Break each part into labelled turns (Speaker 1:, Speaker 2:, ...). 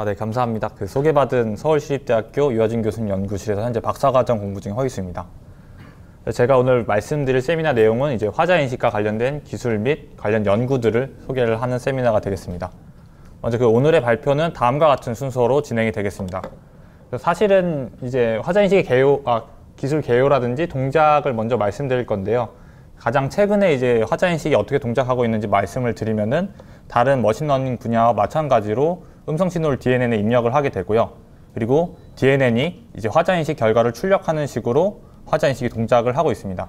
Speaker 1: 네, 감사합니다. 소개받은 서울시립대학교 유하진 교수님 연구실에서 현재 박사과정 공부 중인 허희수입니다. 제가 오늘 말씀드릴 세미나 내용은 이제 화자인식과 관련된 기술 및 관련 연구들을 소개를 하는 세미나가 되겠습니다. 먼저 오늘의 발표는 다음과 같은 순서로 진행이 되겠습니다. 사실은 이제 화자인식의 기술 개요라든지 동작을 먼저 말씀드릴 건데요. 가장 최근에 이제 화자인식이 어떻게 동작하고 있는지 말씀을 드리면은 다른 머신러닝 분야와 마찬가지로 음성 신호를 DNN에 입력을 하게 되고요. 그리고 DNN이 이제 화자인식 결과를 출력하는 식으로 화자인식이 동작을 하고 있습니다.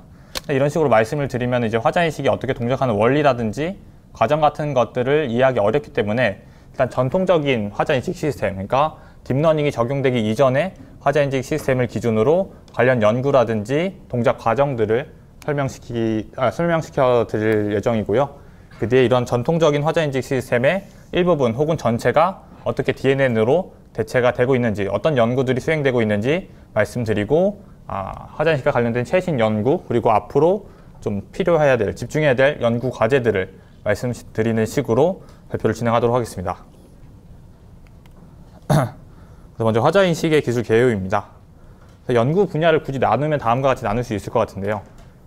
Speaker 1: 이런 식으로 말씀을 드리면 이제 화자인식이 어떻게 동작하는 원리라든지 과정 같은 것들을 이해하기 어렵기 때문에 일단 전통적인 화자인식 시스템, 그러니까 딥러닝이 적용되기 이전에 화자인식 시스템을 기준으로 관련 연구라든지 동작 과정들을 설명시켜 드릴 예정이고요. 그 뒤에 이런 전통적인 화자인식 시스템의 일부분 혹은 전체가 어떻게 DNN으로 대체가 되고 있는지, 어떤 연구들이 수행되고 있는지 말씀드리고, 화자인식과 관련된 최신 연구, 그리고 앞으로 좀 필요해야 될, 집중해야 될 연구 과제들을 말씀드리는 식으로 발표를 진행하도록 하겠습니다. 먼저 화자인식의 기술 개요입니다. 연구 분야를 굳이 나누면 다음과 같이 나눌 수 있을 것 같은데요.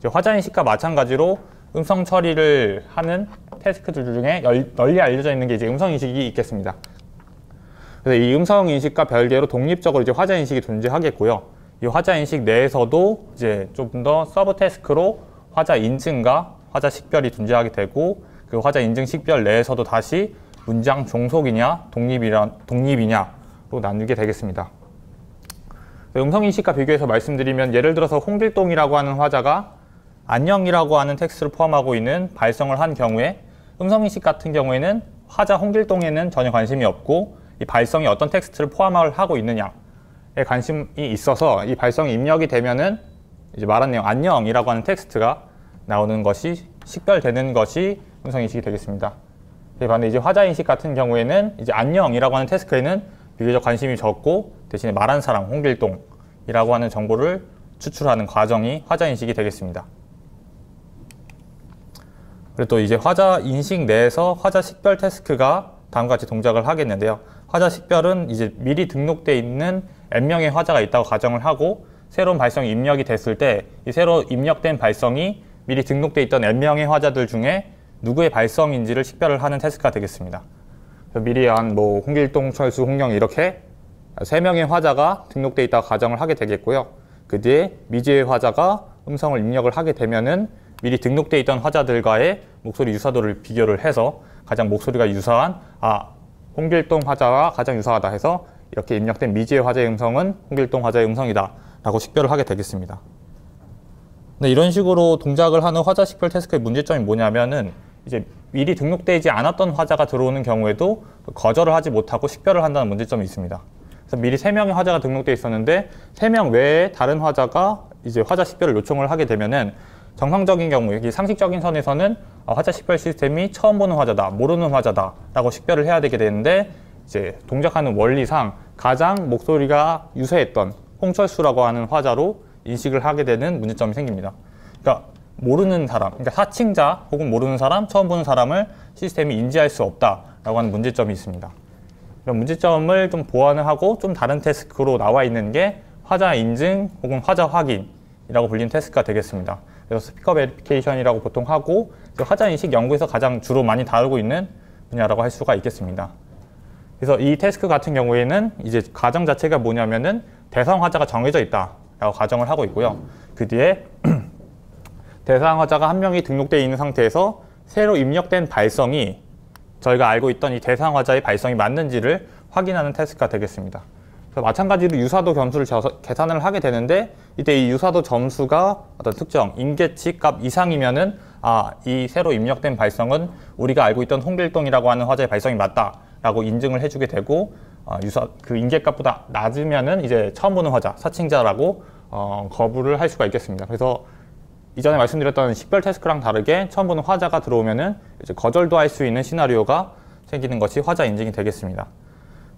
Speaker 1: 화자인식과 마찬가지로 음성 처리를 하는 태스크들 중에 널리 알려져 있는 게 이제 음성인식이 있겠습니다. 그래서 이 음성인식과 별개로 독립적으로 이제 화자인식이 존재하겠고요. 이 화자인식 내에서도 이제 좀 더 서브 태스크로 화자 인증과 화자 식별이 존재하게 되고, 그 화자 인증 식별 내에서도 다시 문장 종속이냐 독립이냐로 나누게 되겠습니다. 음성인식과 비교해서 말씀드리면, 예를 들어서 홍길동이라고 하는 화자가 안녕이라고 하는 텍스트를 포함하고 있는 발성을 한 경우에, 음성인식 같은 경우에는 화자 홍길동에는 전혀 관심이 없고 이 발성이 어떤 텍스트를 포함하고 있느냐에 관심이 있어서 이 발성이 입력이 되면은 이제 말한 내용 안녕이라고 하는 텍스트가 나오는 것이 식별되는 것이 음성인식이 되겠습니다. 반면에 이제 화자인식 같은 경우에는 이제 안녕이라고 하는 태스크에는 비교적 관심이 적고 대신에 말한 사람 홍길동이라고 하는 정보를 추출하는 과정이 화자인식이 되겠습니다. 그리고 또 이제 화자인식 내에서 화자 식별 태스크가 다음과 같이 동작을 하겠는데요. 화자 식별은 이제 미리 등록되어 있는 n명의 화자가 있다고 가정을 하고, 새로운 발성이 입력이 됐을 때 이 새로 입력된 발성이 미리 등록되어 있던 n명의 화자들 중에 누구의 발성인지를 식별을 하는 태스크가 되겠습니다. 미리 홍길동, 철수, 홍영 이렇게 3명의 화자가 등록되어 있다고 가정을 하게 되겠고요. 그 뒤에 미지의 화자가 음성을 입력을 하게 되면은 미리 등록되어 있던 화자들과의 목소리 유사도를 비교를 해서 가장 목소리가 유사한 홍길동 화자와 가장 유사하다 해서 이렇게 입력된 미지의 화자의 음성은 홍길동 화자의 음성이다 라고 식별을 하게 되겠습니다. 이런 식으로 동작을 하는 화자 식별 태스크의 문제점이 뭐냐면은, 이제 미리 등록되지 않았던 화자가 들어오는 경우에도 거절을 하지 못하고 식별을 한다는 문제점이 있습니다. 그래서 미리 3명의 화자가 등록되어 있었는데 3명 외에 다른 화자가 이제 화자 식별을 요청을 하게 되면은, 정상적인 경우에 상식적인 선에서는 화자 식별 시스템이 처음 보는 화자다, 모르는 화자다 라고 식별을 해야 되게 되는데, 이제 동작하는 원리상 가장 목소리가 유사했던 홍철수라고 하는 화자로 인식을 하게 되는 문제점이 생깁니다. 그러니까 모르는 사람, 그러니까 사칭자 혹은 모르는 사람, 처음 보는 사람을 시스템이 인지할 수 없다라고 하는 문제점이 있습니다. 이런 문제점을 좀 보완을 하고 좀 다른 태스크로 나와 있는 게 화자 인증 혹은 화자 확인이라고 불리는 태스크가 되겠습니다. 그래서 스피커 베리피케이션이라고 보통 하고, 화자 인식 연구에서 가장 주로 많이 다루고 있는 분야라고 할 수가 있겠습니다. 그래서 이 태스크 같은 경우에는 이제 가정 자체가 뭐냐면은 대상 화자가 정해져 있다라고 가정을 하고 있고요. 그 뒤에 대상 화자가 한 명이 등록되어 있는 상태에서 새로 입력된 발성이 저희가 알고 있던 이 대상 화자의 발성이 맞는지를 확인하는 태스크가 되겠습니다. 그래서 마찬가지로 유사도 점수를 계산을 하게 되는데, 이때 이 유사도 점수가 어떤 특정 임계치 값 이상이면은 이 새로 입력된 발성은 우리가 알고 있던 홍길동이라고 하는 화자의 발성이 맞다라고 인증을 해주게 되고, 그 임계값보다 낮으면은 이제 처음 보는 화자, 사칭자라고 거부를 할 수가 있겠습니다. 그래서 이전에 말씀드렸던 식별 태스크랑 다르게 처음 보는 화자가 들어오면은 이제 거절도 할 수 있는 시나리오가 생기는 것이 화자 인증이 되겠습니다.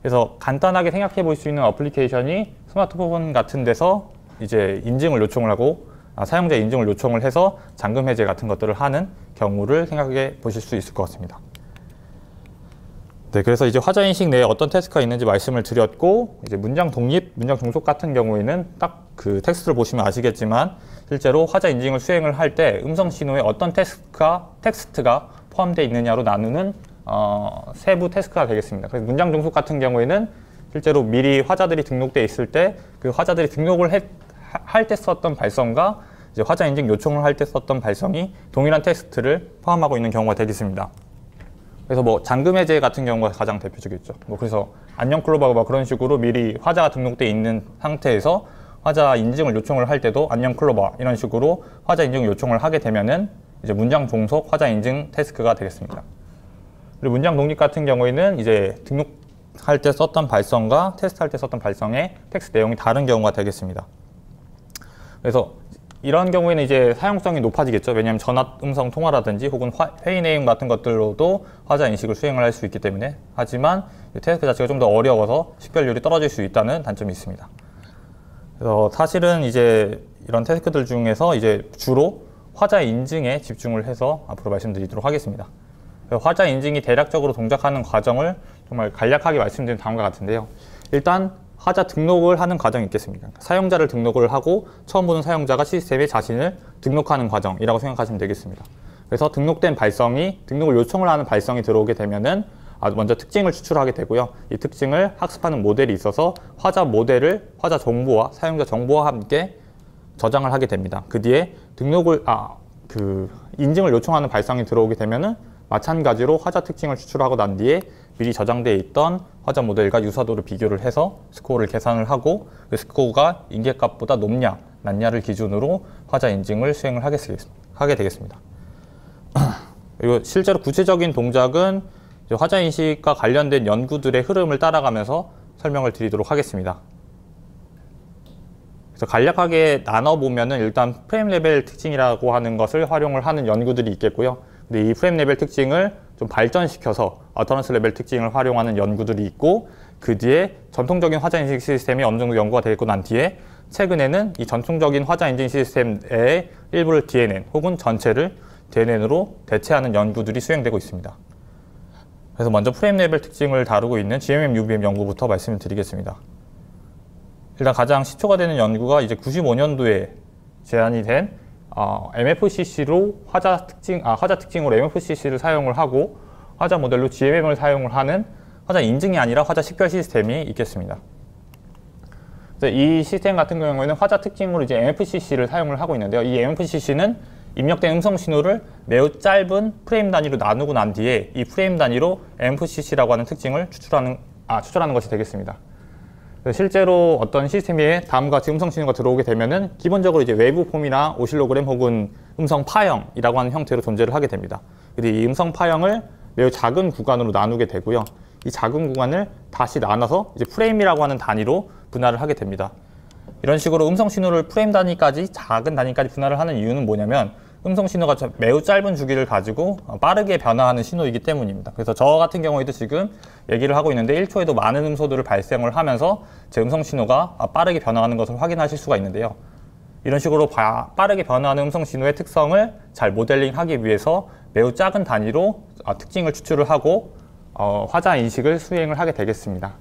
Speaker 1: 그래서 간단하게 생각해 볼 수 있는 어플리케이션이 스마트폰 같은 데서 이제 인증을 요청을 하고, 사용자 인증을 요청을 해서 잠금 해제 같은 것들을 하는 경우를 생각해 보실 수 있을 것 같습니다. 네, 그래서 이제 화자 인식 내에 어떤 태스크가 있는지 말씀을 드렸고, 이제 문장 독립, 문장 종속 같은 경우에는 딱 그 텍스트를 보시면 아시겠지만, 실제로 화자 인증을 수행을 할 때 음성 신호에 어떤 텍스트가 포함되어 있느냐로 나누는 세부 태스크가 되겠습니다. 그래서 문장 종속 같은 경우에는 실제로 미리 화자들이 등록되어 있을 때 그 화자들이 등록을 할 때 썼던 발성과 이제 화자 인증 요청을 할 때 썼던 발성이 동일한 텍스트를 포함하고 있는 경우가 되겠습니다. 그래서 뭐 잠금 해제 같은 경우가 가장 대표적이겠죠. 뭐 그래서 안녕 클로버가 뭐 그런 식으로 미리 화자가 등록되어 있는 상태에서 화자 인증을 요청을 할 때도 안녕 클로버 이런 식으로 화자 인증 요청을 하게 되면은 이제 문장 종속 화자 인증 태스크가 되겠습니다. 그리고 문장 독립 같은 경우에는 이제 등록할 때 썼던 발성과 테스트할 때 썼던 발성의 텍스트 내용이 다른 경우가 되겠습니다. 그래서 이런 경우에는 이제 사용성이 높아지겠죠. 왜냐하면 전화 음성 통화라든지 혹은 회의 내용 같은 것들로도 화자 인식을 수행을 할 수 있기 때문에. 하지만 태스크 자체가 좀 더 어려워서 식별률이 떨어질 수 있다는 단점이 있습니다. 그래서 사실은 이제 이런 태스크들 중에서 이제 주로 화자 인증에 집중을 해서 앞으로 말씀드리도록 하겠습니다. 화자 인증이 대략적으로 동작하는 과정을 정말 간략하게 말씀드린 다음과 같은데요. 일단 화자 등록을 하는 과정이 있겠습니까? 사용자를 등록을 하고 처음 보는 사용자가 시스템에 자신을 등록하는 과정이라고 생각하시면 되겠습니다. 그래서 등록된 발성이 등록을 요청을 하는 발성이 들어오게 되면은 먼저 특징을 추출하게 되고요. 이 특징을 학습하는 모델이 있어서 화자 모델을 화자 정보와 사용자 정보와 함께 저장을 하게 됩니다. 그 뒤에 인증을 요청하는 발성이 들어오게 되면은 마찬가지로 화자 특징을 추출하고 난 뒤에 미리 저장되어 있던 화자 모델과 유사도를 비교를 해서 스코어를 계산을 하고 그 스코어가 인계값보다 높냐 낮냐를 기준으로 화자 인증을 수행을 하게 되겠습니다. 그리고 실제로 구체적인 동작은 화자 인식과 관련된 연구들의 흐름을 따라가면서 설명을 드리도록 하겠습니다. 그래서 간략하게 나눠보면은 일단 프레임 레벨 특징이라고 하는 것을 활용을 하는 연구들이 있겠고요. 근데 이 프레임 레벨 특징을 좀 발전시켜서 어터런스 레벨 특징을 활용하는 연구들이 있고, 그 뒤에 전통적인 화자 인식 시스템이 어느 정도 연구가 되고 난 뒤에 최근에는 이 전통적인 화자 인식 시스템의 일부를 DNN 혹은 전체를 DNN으로 대체하는 연구들이 수행되고 있습니다. 그래서 먼저 프레임 레벨 특징을 다루고 있는 GMM, UBM 연구부터 말씀을 드리겠습니다. 일단 가장 시초가 되는 연구가 이제 95년도에 제안이 된 MFCC로 화자 특징으로 MFCC를 사용을 하고 화자 모델로 GMM을 사용을 하는 화자 인증이 아니라 화자 식별 시스템이 있겠습니다. 그래서 이 시스템 같은 경우에는 화자 특징으로 이제 MFCC를 사용을 하고 있는데요. 이 MFCC는 입력된 음성 신호를 매우 짧은 프레임 단위로 나누고 난 뒤에 이 프레임 단위로 MFCC라고 하는 특징을 추출하는 것이 되겠습니다. 실제로 어떤 시스템에 다음과 같이 음성 신호가 들어오게 되면은 기본적으로 이제 웨이브 폼이나 오실로그램 혹은 음성 파형이라고 하는 형태로 존재를 하게 됩니다. 근데 이 음성 파형을 매우 작은 구간으로 나누게 되고요. 이 작은 구간을 다시 나눠서 이제 프레임이라고 하는 단위로 분할을 하게 됩니다. 이런 식으로 음성 신호를 프레임 단위까지 작은 단위까지 분할을 하는 이유는 뭐냐면 음성 신호가 매우 짧은 주기를 가지고 빠르게 변화하는 신호이기 때문입니다. 그래서 저 같은 경우에도 지금 얘기를 하고 있는데 1초에도 많은 음소들을 발생을 하면서 제 음성 신호가 빠르게 변화하는 것을 확인하실 수가 있는데요. 이런 식으로 빠르게 변화하는 음성 신호의 특성을 잘 모델링하기 위해서 매우 작은 단위로 특징을 추출을 하고 화자 인식을 수행을 하게 되겠습니다.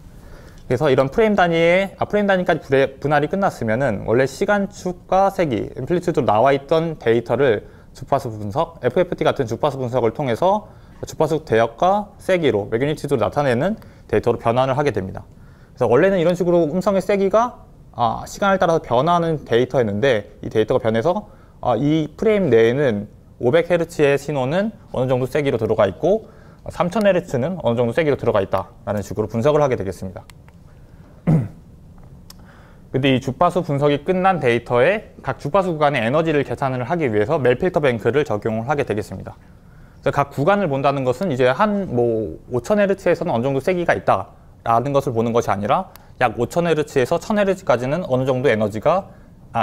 Speaker 1: 그래서 이런 프레임 단위까지 분할이 끝났으면은 원래 시간축과 세기, 앰플리튜드로 나와 있던 데이터를 주파수 분석, FFT 같은 주파수 분석을 통해서 주파수 대역과 세기로 매그니튜드로 나타내는 데이터로 변환을 하게 됩니다. 그래서 원래는 이런 식으로 음성의 세기가 시간을 따라서 변화하는 데이터였는데 이 데이터가 변해서 이 프레임 내에는 500Hz의 신호는 어느 정도 세기로 들어가 있고 3000Hz는 어느 정도 세기로 들어가 있다라는 식으로 분석을 하게 되겠습니다. 근데 이 주파수 분석이 끝난 데이터에 각 주파수 구간의 에너지를 계산을 하기 위해서 멜필터 뱅크를 적용을 하게 되겠습니다. 그래서 각 구간을 본다는 것은 이제 한 5000Hz에서는 어느 정도 세기가 있다라는 것을 보는 것이 아니라 약 5000Hz에서 1000Hz까지는 어느 정도 에너지가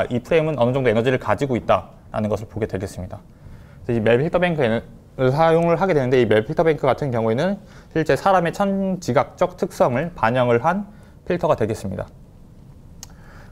Speaker 1: 이 프레임은 어느 정도 에너지를 가지고 있다라는 것을 보게 되겠습니다. 그래서 이 멜필터 뱅크를 사용을 하게 되는데 이 멜필터 뱅크 같은 경우에는 실제 사람의 천지각적 특성을 반영을 한 필터가 되겠습니다.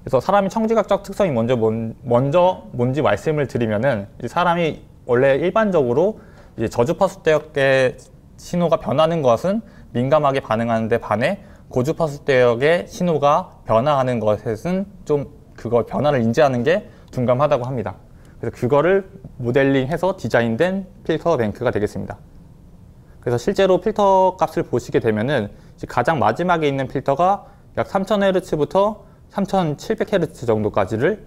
Speaker 1: 그래서 사람이 청지각적 특성이 먼저 뭔지 말씀을 드리면은 사람이 원래 일반적으로 이제 저주파수 대역의 신호가 변하는 것은 민감하게 반응하는 데 반해 고주파수대역의 신호가 변화하는 것에는 좀 그거 변화를 인지하는 게 둔감하다고 합니다. 그래서 그거를 모델링해서 디자인된 필터 뱅크가 되겠습니다. 그래서 실제로 필터 값을 보시게 되면은 가장 마지막에 있는 필터가 약 3000Hz부터 3700Hz 정도까지를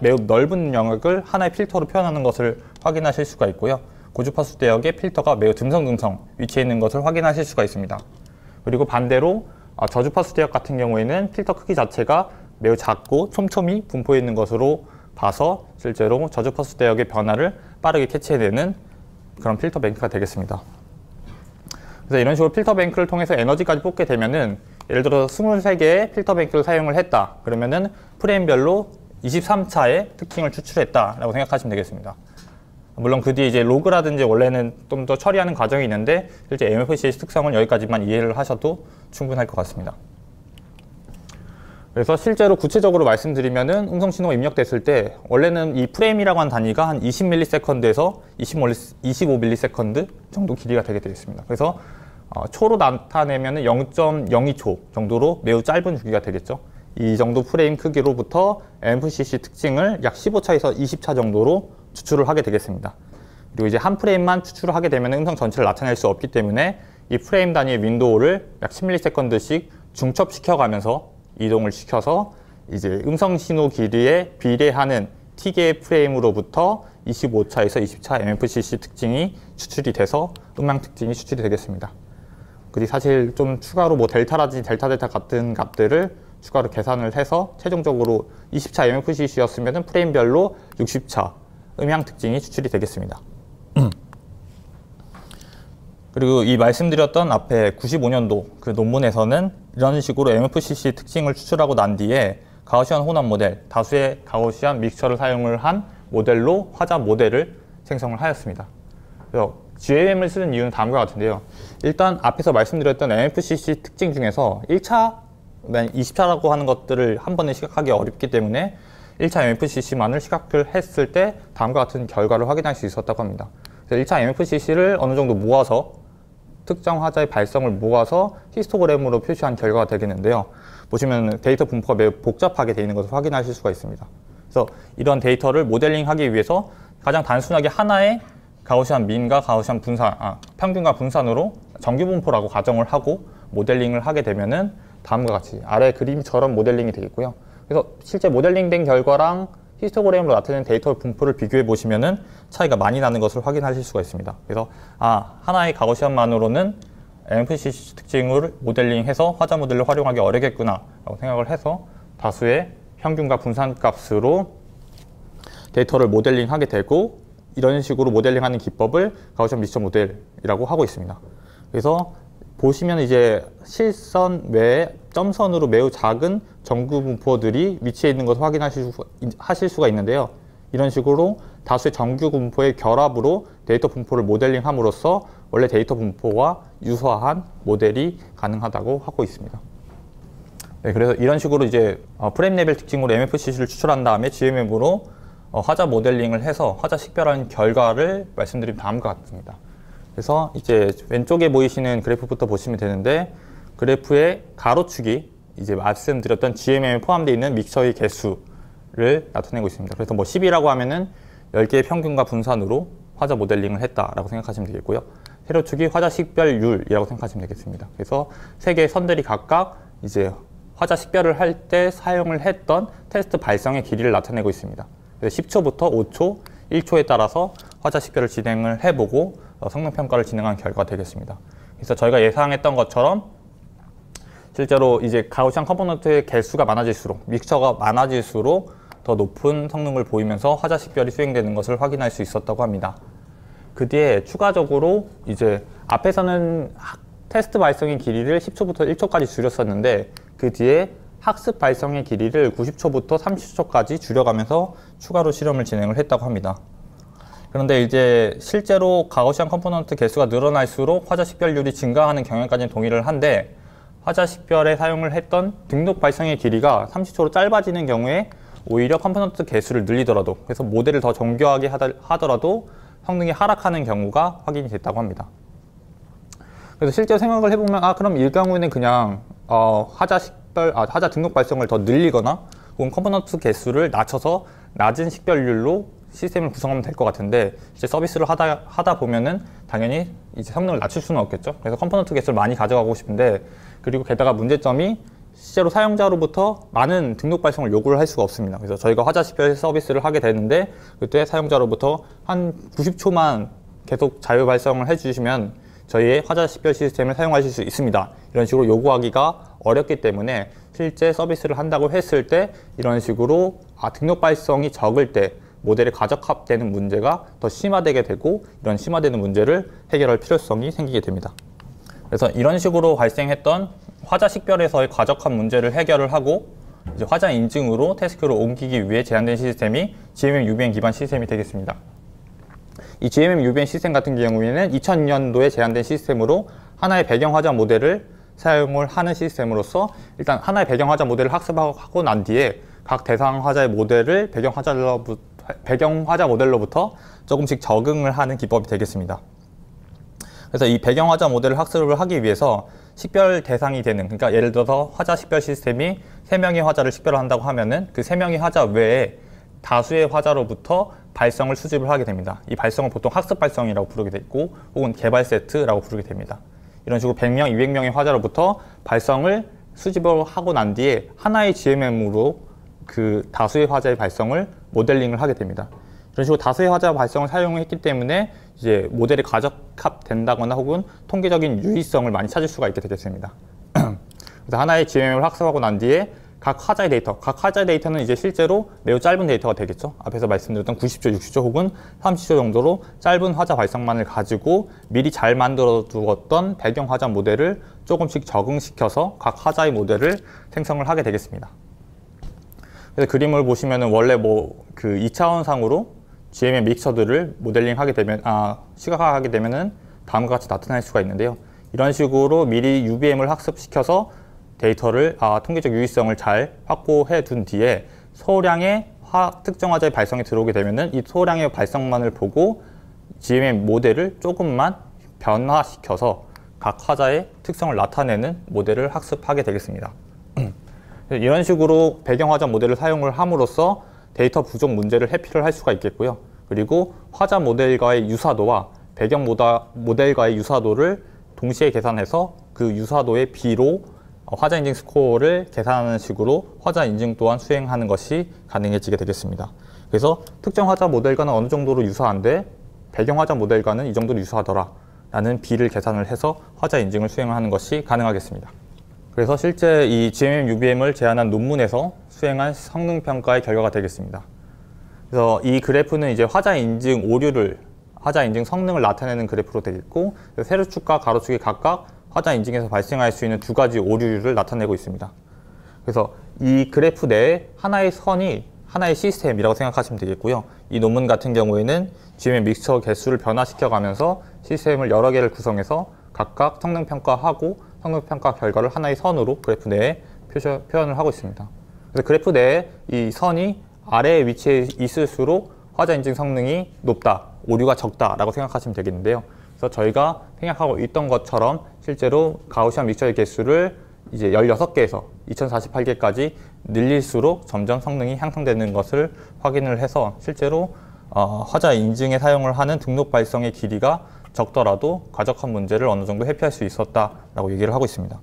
Speaker 1: 매우 넓은 영역을 하나의 필터로 표현하는 것을 확인하실 수가 있고요. 고주파수 대역의 필터가 매우 듬성듬성 위치해 있는 것을 확인하실 수가 있습니다. 그리고 반대로 저주파수 대역 같은 경우에는 필터 크기 자체가 매우 작고 촘촘히 분포해 있는 것으로 봐서 실제로 저주파수 대역의 변화를 빠르게 캐치해내는 그런 필터 뱅크가 되겠습니다. 그래서 이런 식으로 필터 뱅크를 통해서 에너지까지 뽑게 되면은 예를 들어 23개의 필터 뱅크를 사용을 했다. 그러면은 프레임별로 23차의 특징을 추출했다라고 생각하시면 되겠습니다. 물론 그 뒤에 이제 로그라든지 원래는 좀 더 처리하는 과정이 있는데 실제 MFC의 특성은 여기까지만 이해를 하셔도 충분할 것 같습니다. 그래서 실제로 구체적으로 말씀드리면은 음성 신호가 입력됐을 때 원래는 이 프레임이라고 하는 단위가 한 20ms에서 25ms 정도 길이가 되게 되어 있습니다. 그래서 초로 나타내면은 0.02초 정도로 매우 짧은 주기가 되겠죠. 이 정도 프레임 크기로부터 MFCC 특징을 약 15차에서 20차 정도로 추출을 하게 되겠습니다. 그리고 이제 한 프레임만 추출을 하게 되면 음성 전체를 나타낼 수 없기 때문에 이 프레임 단위의 윈도우를 약 10ms씩 중첩시켜가면서 이동을 시켜서 이제 음성 신호 길이에 비례하는 T개의 프레임으로부터 25차에서 20차 MFCC 특징이 추출이 돼서 음향 특징이 추출이 되겠습니다. 그리고 사실 좀 추가로 뭐 델타라든지 델타 같은 값들을 추가로 계산을 해서 최종적으로 20차 MFCC였으면 프레임별로 60차 음향 특징이 추출이 되겠습니다. 그리고 이 말씀드렸던 앞에 95년도 그 논문에서는 이런 식으로 MFCC 특징을 추출하고 난 뒤에 가우시안 혼합 모델, 다수의 가우시안 믹스처를 사용을 한 모델로 화자 모델을 생성을 하였습니다. 그래서 GMM을 쓰는 이유는 다음과 같은데요. 일단 앞에서 말씀드렸던 MFCC 특징 중에서 1차, 20차라고 하는 것들을 한 번에 시각하기 어렵기 때문에 1차 MFCC만을 시각을 했을 때 다음과 같은 결과를 확인할 수 있었다고 합니다. 그래서 1차 MFCC를 어느 정도 모아서 특정 화자의 발성을 모아서 히스토그램으로 표시한 결과가 되겠는데요. 보시면 데이터 분포가 매우 복잡하게 되어 있는 것을 확인하실 수가 있습니다. 그래서 이런 데이터를 모델링하기 위해서 가장 단순하게 하나의 가우시안 민과 가우시안 분산, 평균과 분산으로 정규 분포라고 가정을 하고 모델링을 하게 되면은 다음과 같이 아래 그림처럼 모델링이 되겠고요. 그래서 실제 모델링된 결과랑 히스토그램으로 나타낸 데이터 분포를 비교해 보시면은 차이가 많이 나는 것을 확인하실 수가 있습니다. 그래서 하나의 가우시안만으로는 MFCC 특징을 모델링해서 화자 모델을 활용하기 어렵겠구나 라고 생각을 해서 다수의 평균과 분산 값으로 데이터를 모델링하게 되고 이런 식으로 모델링하는 기법을 가우시안 믹스처 모델이라고 하고 있습니다. 그래서 보시면 이제 실선 외에 점선으로 매우 작은 정규 분포들이 위치해 있는 것을 확인하실 수가 있는데요. 이런 식으로 다수의 정규 분포의 결합으로 데이터 분포를 모델링함으로써 원래 데이터 분포와 유사한 모델이 가능하다고 하고 있습니다. 네, 그래서 이런 식으로 이제 프레임 레벨 특징으로 MFCC를 추출한 다음에 GMM으로 화자 모델링을 해서 화자 식별한 결과를 말씀드린 다음과 같습니다. 그래서 이제 왼쪽에 보이시는 그래프부터 보시면 되는데 그래프의 가로축이 이제 말씀드렸던 GMM에 포함되어 있는 믹서의 개수를 나타내고 있습니다. 그래서 뭐 10이라고 하면은 10개의 평균과 분산으로 화자 모델링을 했다라고 생각하시면 되겠고요. 세로축이 화자 식별율이라고 생각하시면 되겠습니다. 그래서 세 개의 선들이 각각 이제 화자 식별을 할 때 사용을 했던 테스트 발성의 길이를 나타내고 있습니다. 그래서 10초부터 5초, 1초에 따라서 화자 식별을 진행을 해보고 성능 평가를 진행한 결과가 되겠습니다. 그래서 저희가 예상했던 것처럼 실제로 이제 가우시안 컴포넌트의 개수가 많아질수록 믹서가 많아질수록 더 높은 성능을 보이면서 화자 식별이 수행되는 것을 확인할 수 있었다고 합니다. 그 뒤에 추가적으로 이제 앞에서는 테스트 발성의 길이를 10초부터 1초까지 줄였었는데 그 뒤에 학습 발성의 길이를 90초부터 30초까지 줄여가면서 추가로 실험을 진행을 했다고 합니다. 그런데 이제 실제로 가우시안 컴포넌트 개수가 늘어날수록 화자 식별률이 증가하는 경향까지는 동의를 한데 화자 식별에 사용을 했던 등록 발성의 길이가 30초로 짧아지는 경우에 오히려 컴포넌트 개수를 늘리더라도 그래서 모델을 더 정교하게 하더라도 성능이 하락하는 경우가 확인이 됐다고 합니다. 그래서 실제 생각을 해보면 그럼 이 경우에는 그냥 하자 등록 발송을 더 늘리거나 혹은 컴포넌트 개수를 낮춰서 낮은 식별률로 시스템을 구성하면 될 것 같은데, 이제 서비스를 하다 보면은 당연히 이제 성능을 낮출 수는 없겠죠. 그래서 컴포넌트 개수를 많이 가져가고 싶은데, 그리고 게다가 문제점이 실제로 사용자로부터 많은 등록 발송을 요구를 할 수가 없습니다. 그래서 저희가 화자 식별 서비스를 하게 되는데, 그때 사용자로부터 한 90초만 계속 자유 발송을 해주시면 저희의 화자 식별 시스템을 사용하실 수 있습니다. 이런 식으로 요구하기가 어렵기 때문에 실제 서비스를 한다고 했을 때 이런 식으로 등록 발송이 적을 때 모델의 과적합되는 문제가 더 심화되게 되고, 이런 심화되는 문제를 해결할 필요성이 생기게 됩니다. 그래서 이런 식으로 발생했던 화자 식별에서의 과적합 문제를 해결을 하고 이제 화자 인증으로 태스크를 옮기기 위해 제안된 시스템이 GMM UBM 기반 시스템이 되겠습니다. 이 GMM UBM 시스템 같은 경우에는 2002년도에 제안된 시스템으로 하나의 배경 화자 모델을 사용을 하는 시스템으로서, 일단 하나의 배경 화자 모델을 학습하고 난 뒤에 각 대상 화자의 모델을 배경 화자 모델로부터 조금씩 적응을 하는 기법이 되겠습니다. 그래서 이 배경 화자 모델을 학습을 하기 위해서 식별 대상이 되는, 그러니까 예를 들어서 화자 식별 시스템이 3명의 화자를 식별한다고 하면은 그 3명의 화자 외에 다수의 화자로부터 발송을 수집을 하게 됩니다. 이 발송을 보통 학습 발송이라고 부르게 되고 혹은 개발 세트라고 부르게 됩니다. 이런 식으로 100명, 200명의 화자로부터 발송을 수집을 하고 난 뒤에 하나의 GMM으로 그 다수의 화자의 발송을 모델링을 하게 됩니다. 이런 식으로 다수의 화자 발송을 사용했기 때문에 이제 모델이 과적합된다거나 혹은 통계적인 유의성을 많이 찾을 수가 있게 되겠습니다. 그래서 하나의 GMM을 학습하고 난 뒤에 각 화자의 데이터는 이제 실제로 매우 짧은 데이터가 되겠죠. 앞에서 말씀드렸던 90초, 60초 혹은 30초 정도로 짧은 화자 발송만을 가지고 미리 잘 만들어 두었던 배경 화자 모델을 조금씩 적응시켜서 각 화자의 모델을 생성을 하게 되겠습니다. 그래서 그림을 보시면은 원래 그 2차원상으로 GMM 믹서들을 모델링하게 되면, 시각화하게 되면은 다음과 같이 나타날 수가 있는데요. 이런 식으로 미리 UBM을 학습시켜서 데이터를 통계적 유의성을 잘 확보해 둔 뒤에 소량의 특정 화자의 발송이 들어오게 되면은 이 소량의 발송만을 보고 GMM 모델을 조금만 변화시켜서 각 화자의 특성을 나타내는 모델을 학습하게 되겠습니다. 이런 식으로 배경 화자 모델을 사용을 함으로써 데이터 부족 문제를 회피를 할 수가 있겠고요. 그리고 화자 모델과의 유사도와 배경 모델과의 유사도를 동시에 계산해서 그 유사도의 비로 화자 인증 스코어를 계산하는 식으로 화자 인증 또한 수행하는 것이 가능해지게 되겠습니다. 그래서 특정 화자 모델과는 어느 정도로 유사한데 배경 화자 모델과는 이 정도로 유사하더라 라는 비를 계산을 해서 화자 인증을 수행하는 것이 가능하겠습니다. 그래서 실제 이 GMM UBM을 제안한 논문에서 수행한 성능평가의 결과가 되겠습니다. 그래서 이 그래프는 이제 화자 인증 성능을 나타내는 그래프로 되겠고, 세로축과 가로축이 각각 화자 인증에서 발생할 수 있는 2가지 오류를 나타내고 있습니다. 그래서 이 그래프 내에 하나의 선이 하나의 시스템이라고 생각하시면 되겠고요. 이 논문 같은 경우에는 GMM 믹스처 개수를 변화시켜가면서 시스템을 여러 개를 구성해서 각각 성능평가하고 성능평가 결과를 하나의 선으로 그래프 내에 표현을 하고 있습니다. 그래서 그래프 내에 이 선이 아래에 위치해 있을수록 화자 인증 성능이 높다, 오류가 적다라고 생각하시면 되겠는데요. 그래서 저희가 생각하고 있던 것처럼 실제로 가우시안 믹서의 개수를 이제 16개에서 2048개까지 늘릴수록 점점 성능이 향상되는 것을 확인을 해서 실제로 화자 인증에 사용을 하는 등록 발송의 길이가 적더라도 과적한 문제를 어느 정도 회피할 수 있었다라고 얘기를 하고 있습니다.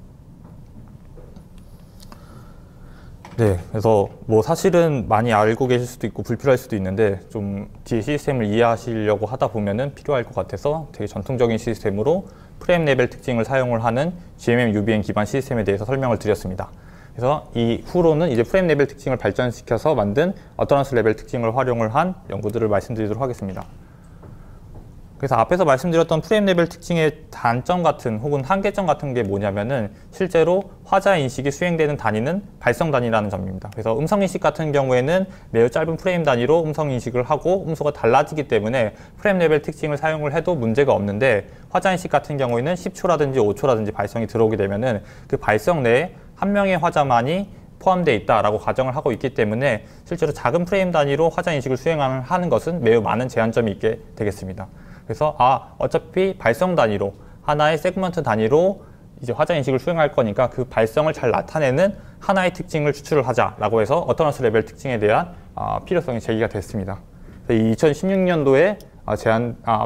Speaker 1: 네, 그래서 사실은 많이 알고 계실 수도 있고 불필요할 수도 있는데 좀 뒤에 시스템을 이해하시려고 하다 보면은 필요할 것 같아서 되게 전통적인 시스템으로 프레임 레벨 특징을 사용을 하는 GMM UBM 기반 시스템에 대해서 설명을 드렸습니다. 그래서 이후로는 이제 프레임 레벨 특징을 발전시켜서 만든 어터넌스 레벨 특징을 활용을 한 연구들을 말씀드리도록 하겠습니다. 그래서 앞에서 말씀드렸던 프레임 레벨 특징의 단점 같은 혹은 한계점 같은 게 뭐냐면은 실제로 화자 인식이 수행되는 단위는 발송 단위라는 점입니다. 그래서 음성 인식 같은 경우에는 매우 짧은 프레임 단위로 음성 인식을 하고 음소가 달라지기 때문에 프레임 레벨 특징을 사용을 해도 문제가 없는데, 화자 인식 같은 경우에는 10초라든지 5초라든지 발송이 들어오게 되면은 그 발송 내에 한 명의 화자만이 포함되어 있다라고 가정을 하고 있기 때문에 실제로 작은 프레임 단위로 화자 인식을 수행하는 것은 매우 많은 제한점이 있게 되겠습니다. 그래서 어차피 발송 단위로 하나의 세그먼트 단위로 이제 화자 인식을 수행할 거니까 그 발성을 잘 나타내는 하나의 특징을 추출을 하자라고 해서 어터넌스 레벨 특징에 대한 필요성이 제기가 됐습니다. 이 2016년도에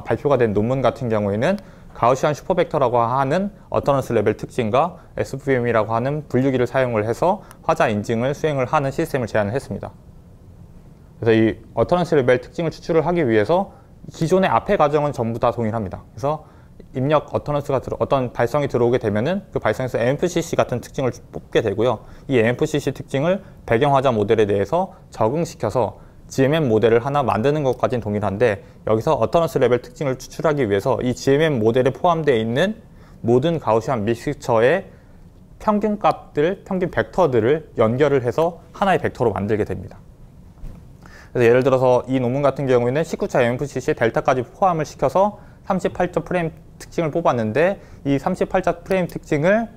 Speaker 1: 발표가 된 논문 같은 경우에는 가우시안 슈퍼벡터라고 하는 어터넌스 레벨 특징과 SVM이라고 하는 분류기를 사용을 해서 화자 인증을 수행을 하는 시스템을 제안을 했습니다. 그래서 이 어터넌스 레벨 특징을 추출을 하기 위해서 기존의 앞의 과정은 전부 다 동일합니다. 그래서 입력 어터넌스가 어떤 발성이 들어오게 되면은 그 발성에서 MFCC 같은 특징을 뽑게 되고요. 이 MFCC 특징을 배경 화자 모델에 대해서 적응시켜서 GMM 모델을 하나 만드는 것까지는 동일한데, 여기서 어터넌스 레벨 특징을 추출하기 위해서 이 GMM 모델에 포함되어 있는 모든 가우시안 믹스처의 평균 값들, 평균 벡터들을 연결을 해서 하나의 벡터로 만들게 됩니다. 그래서 예를 들어서 이 논문 같은 경우에는 19차 MFCC에 델타까지 포함을 시켜서 38점 프레임 특징을 뽑았는데, 이 38점 프레임 특징을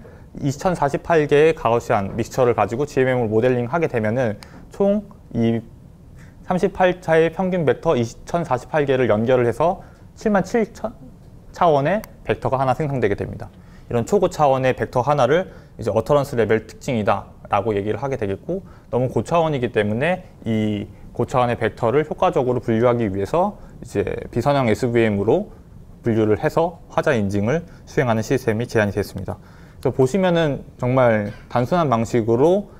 Speaker 1: 2048개의 가우시안 믹스처를 가지고 GMM을 모델링 하게 되면은 총 이 38차의 평균 벡터 2048개를 연결을 해서 77,000 차원의 벡터가 하나 생성되게 됩니다. 이런 초고 차원의 벡터 하나를 이제 어터넌스 레벨 특징이다 라고 얘기를 하게 되겠고, 너무 고차원이기 때문에 이 고차원의 벡터를 효과적으로 분류하기 위해서 이제 비선형 SVM으로 분류를 해서 화자 인증을 수행하는 시스템이 제안이 됐습니다. 그래서 보시면은 정말 단순한 방식으로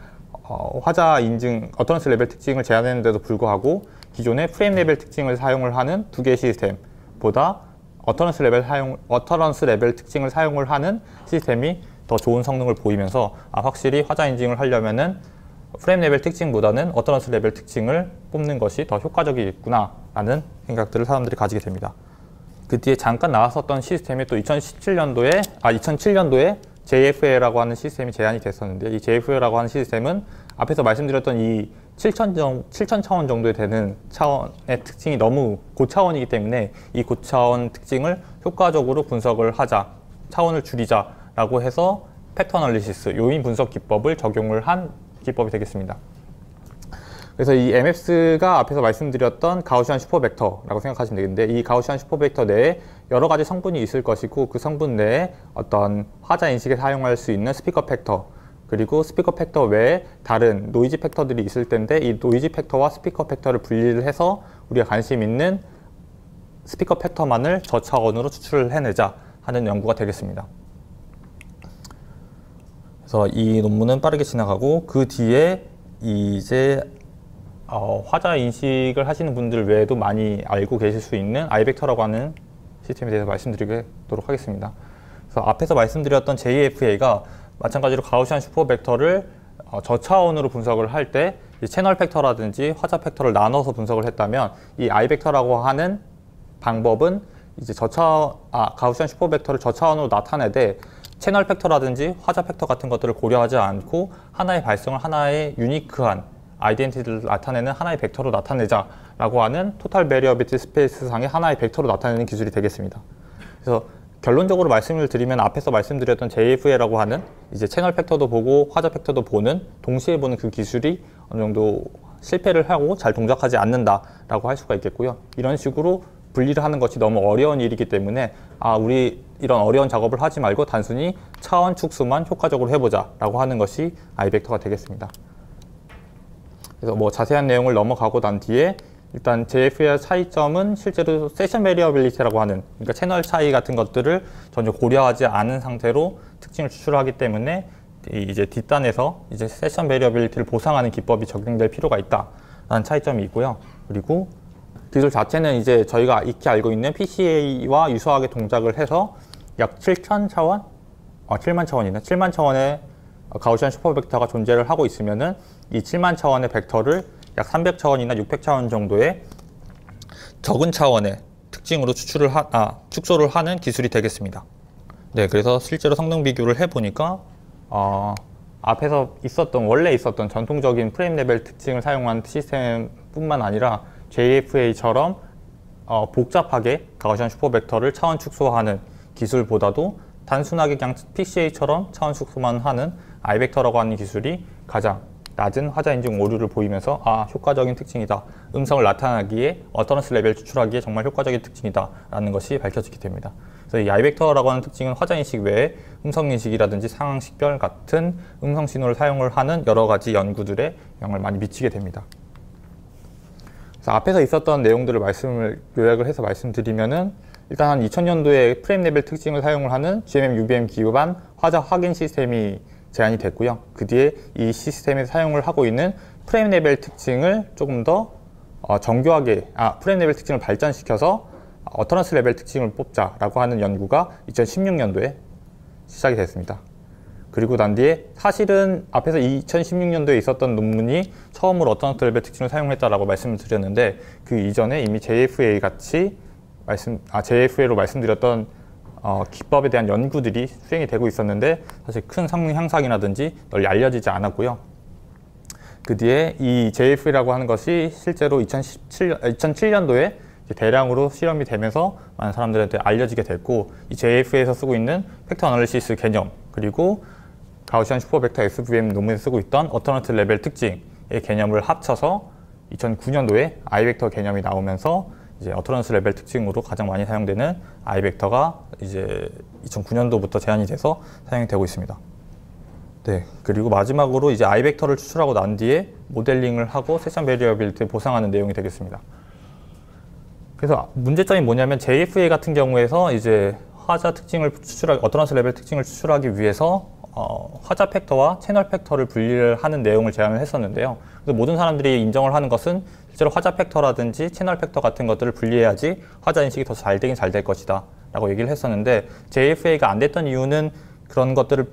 Speaker 1: 화자 인증, 어터넌스 레벨 특징을 제안했는데도 불구하고 기존의 프레임 레벨 특징을 사용을 하는 두 개의 시스템보다 어터넌스 레벨 특징을 사용을 하는 시스템이 더 좋은 성능을 보이면서 확실히 화자 인증을 하려면은 프레임 레벨 특징보다는 어터넌스 레벨 특징을 뽑는 것이 더 효과적이겠구나 라는 생각들을 사람들이 가지게 됩니다. 그 뒤에 잠깐 나왔었던 시스템이 또 2007년도에 JFA라고 하는 시스템이 제안이 됐었는데, 이 JFA라고 하는 시스템은 앞에서 말씀드렸던 이 7,000 차원 정도 되는 차원의 특징이 너무 고차원이기 때문에 이 고차원 특징을 효과적으로 분석을 하자, 차원을 줄이자라고 해서 팩터 어널리시스, 요인 분석 기법을 적용을 한 기법이 되겠습니다. 그래서 이 MFS가 앞에서 말씀드렸던 가우시안 슈퍼벡터라고 생각하시면 되겠는데, 이 가우시안 슈퍼벡터 내에 여러 가지 성분이 있을 것이고, 그 성분 내에 어떤 화자 인식에 사용할 수 있는 스피커 팩터, 그리고 스피커 팩터 외에 다른 노이즈 팩터들이 있을 텐데, 이 노이즈 팩터와 스피커 팩터를 분리를 해서 우리가 관심 있는 스피커 팩터만을 저차원으로 추출을 해내자 하는 연구가 되겠습니다. 그래서 이 논문은 빠르게 지나가고, 그 뒤에 이제 화자 인식을 하시는 분들 외에도 많이 알고 계실 수 있는 아이벡터라고 하는 시스템에 대해서 말씀드리도록 하겠습니다. 그래서 앞에서 말씀드렸던 JFA가 마찬가지로 가우시안 슈퍼벡터를 저차원으로 분석을 할 때 채널 팩터라든지 화자 팩터를 나눠서 분석을 했다면, 이 아이벡터라고 하는 방법은 이제 가우시안 슈퍼벡터를 저차원으로 나타내되 채널 팩터라든지 화자 팩터 같은 것들을 고려하지 않고 하나의 발성을 하나의 유니크한 아이덴티티를 나타내는 하나의 벡터로 나타내자라고 하는 토탈 베리어비티 스페이스 상의 하나의 벡터로 나타내는 기술이 되겠습니다. 그래서 결론적으로 말씀을 드리면, 앞에서 말씀드렸던 JFA라고 하는 이제 채널 팩터도 보고 화자 팩터도 보는, 동시에 보는 그 기술이 어느 정도 실패를 하고 잘 동작하지 않는다라고 할 수가 있겠고요. 이런 식으로 분리를 하는 것이 너무 어려운 일이기 때문에 우리 이런 어려운 작업을 하지 말고 단순히 차원 축소만 효과적으로 해보자라고 하는 것이 아이벡터가 되겠습니다. 그래서 뭐 자세한 내용을 넘어가고 난 뒤에 일단 JFA의 차이점은 실제로 세션 베리어빌리티라고 하는, 그러니까 채널 차이 같은 것들을 전혀 고려하지 않은 상태로 특징을 추출하기 때문에 이제 뒷단에서 이제 세션 베리어빌리티를 보상하는 기법이 적용될 필요가 있다라는 차이점이 있고요. 그리고 기술 자체는 이제 저희가 익히 알고 있는 PCA와 유사하게 동작을 해서 약 7만 차원의 가우시안 슈퍼벡터가 존재를 하고 있으면은 이 7만 차원의 벡터를 약 300차원이나 600차원 정도의 적은 차원의 특징으로 축소를 하는 기술이 되겠습니다. 네, 그래서 실제로 성능 비교를 해보니까 앞에서 원래 있었던 전통적인 프레임 레벨 특징을 사용한 시스템뿐만 아니라 JFA처럼 복잡하게 가우시안 슈퍼벡터를 차원 축소하는 기술보다도 단순하게 그냥 PCA처럼 차원 축소만 하는 아이벡터라고 하는 기술이 가장 낮은 화자 인증 오류를 보이면서 효과적인 특징이다. 음성을 나타나기에 어터넌스 레벨 추출하기에 정말 효과적인 특징이다 라는 것이 밝혀지게 됩니다. 그래서 이 아이벡터라고 하는 특징은 화자 인식 외에 음성 인식이라든지 상황 식별 같은 음성 신호를 사용을 하는 여러 가지 연구들에 영향을 많이 미치게 됩니다. 그래서 앞에서 있었던 내용들을 요약을 해서 말씀드리면은 일단 한 2000년도에 프레임 레벨 특징을 사용을 하는 GMM, UBM 기반 화자 확인 시스템이 제안이 됐고요. 그 뒤에 이 시스템에 사용을 하고 있는 프레임 레벨 특징을 조금 더 정교하게 프레임 레벨 특징을 발전시켜서 어터넌스 레벨 특징을 뽑자라고 하는 연구가 2016년도에 시작이 됐습니다. 그리고 난 뒤에 사실은 앞에서 2016년도에 있었던 논문이 처음으로 어터넌스 레벨 특징을 사용했다라고 말씀을 드렸는데 그 이전에 이미 JFA 같이 JFA로 말씀드렸던 기법에 대한 연구들이 수행이 되고 있었는데 사실 큰 성능 향상이라든지 널리 알려지지 않았고요. 그 뒤에 이 JFA라고 하는 것이 실제로 2007년도에 대량으로 실험이 되면서 많은 사람들한테 알려지게 됐고, 이 JFA에서 쓰고 있는 팩터 어널리시스 개념, 그리고 가우시안 슈퍼벡터 SVM 논문에 쓰고 있던 어터넌스 레벨 특징의 개념을 합쳐서 2009년도에 아이벡터 개념이 나오면서 이제 어터넌스 레벨 특징으로 가장 많이 사용되는 아이벡터가 이제 2009년도부터 제안이 돼서 사용이 되고 있습니다. 네, 그리고 마지막으로 이제 아이벡터를 추출하고 난 뒤에 모델링을 하고 세션 베리어빌리티를 보상하는 내용이 되겠습니다. 그래서 문제점이 뭐냐면 JFA 같은 경우에서 이제 화자 특징을 어터넌스 레벨 특징을 추출하기 위해서 화자 팩터와 채널 팩터를 분리를 하는 내용을 제안을 했었는데요. 그래서 모든 사람들이 인정을 하는 것은 실제로 화자 팩터라든지 채널 팩터 같은 것들을 분리해야지 화자 인식이 더 잘 되긴 잘 될 것이다 라고 얘기를 했었는데, JFA가 안 됐던 이유는 그런 것들을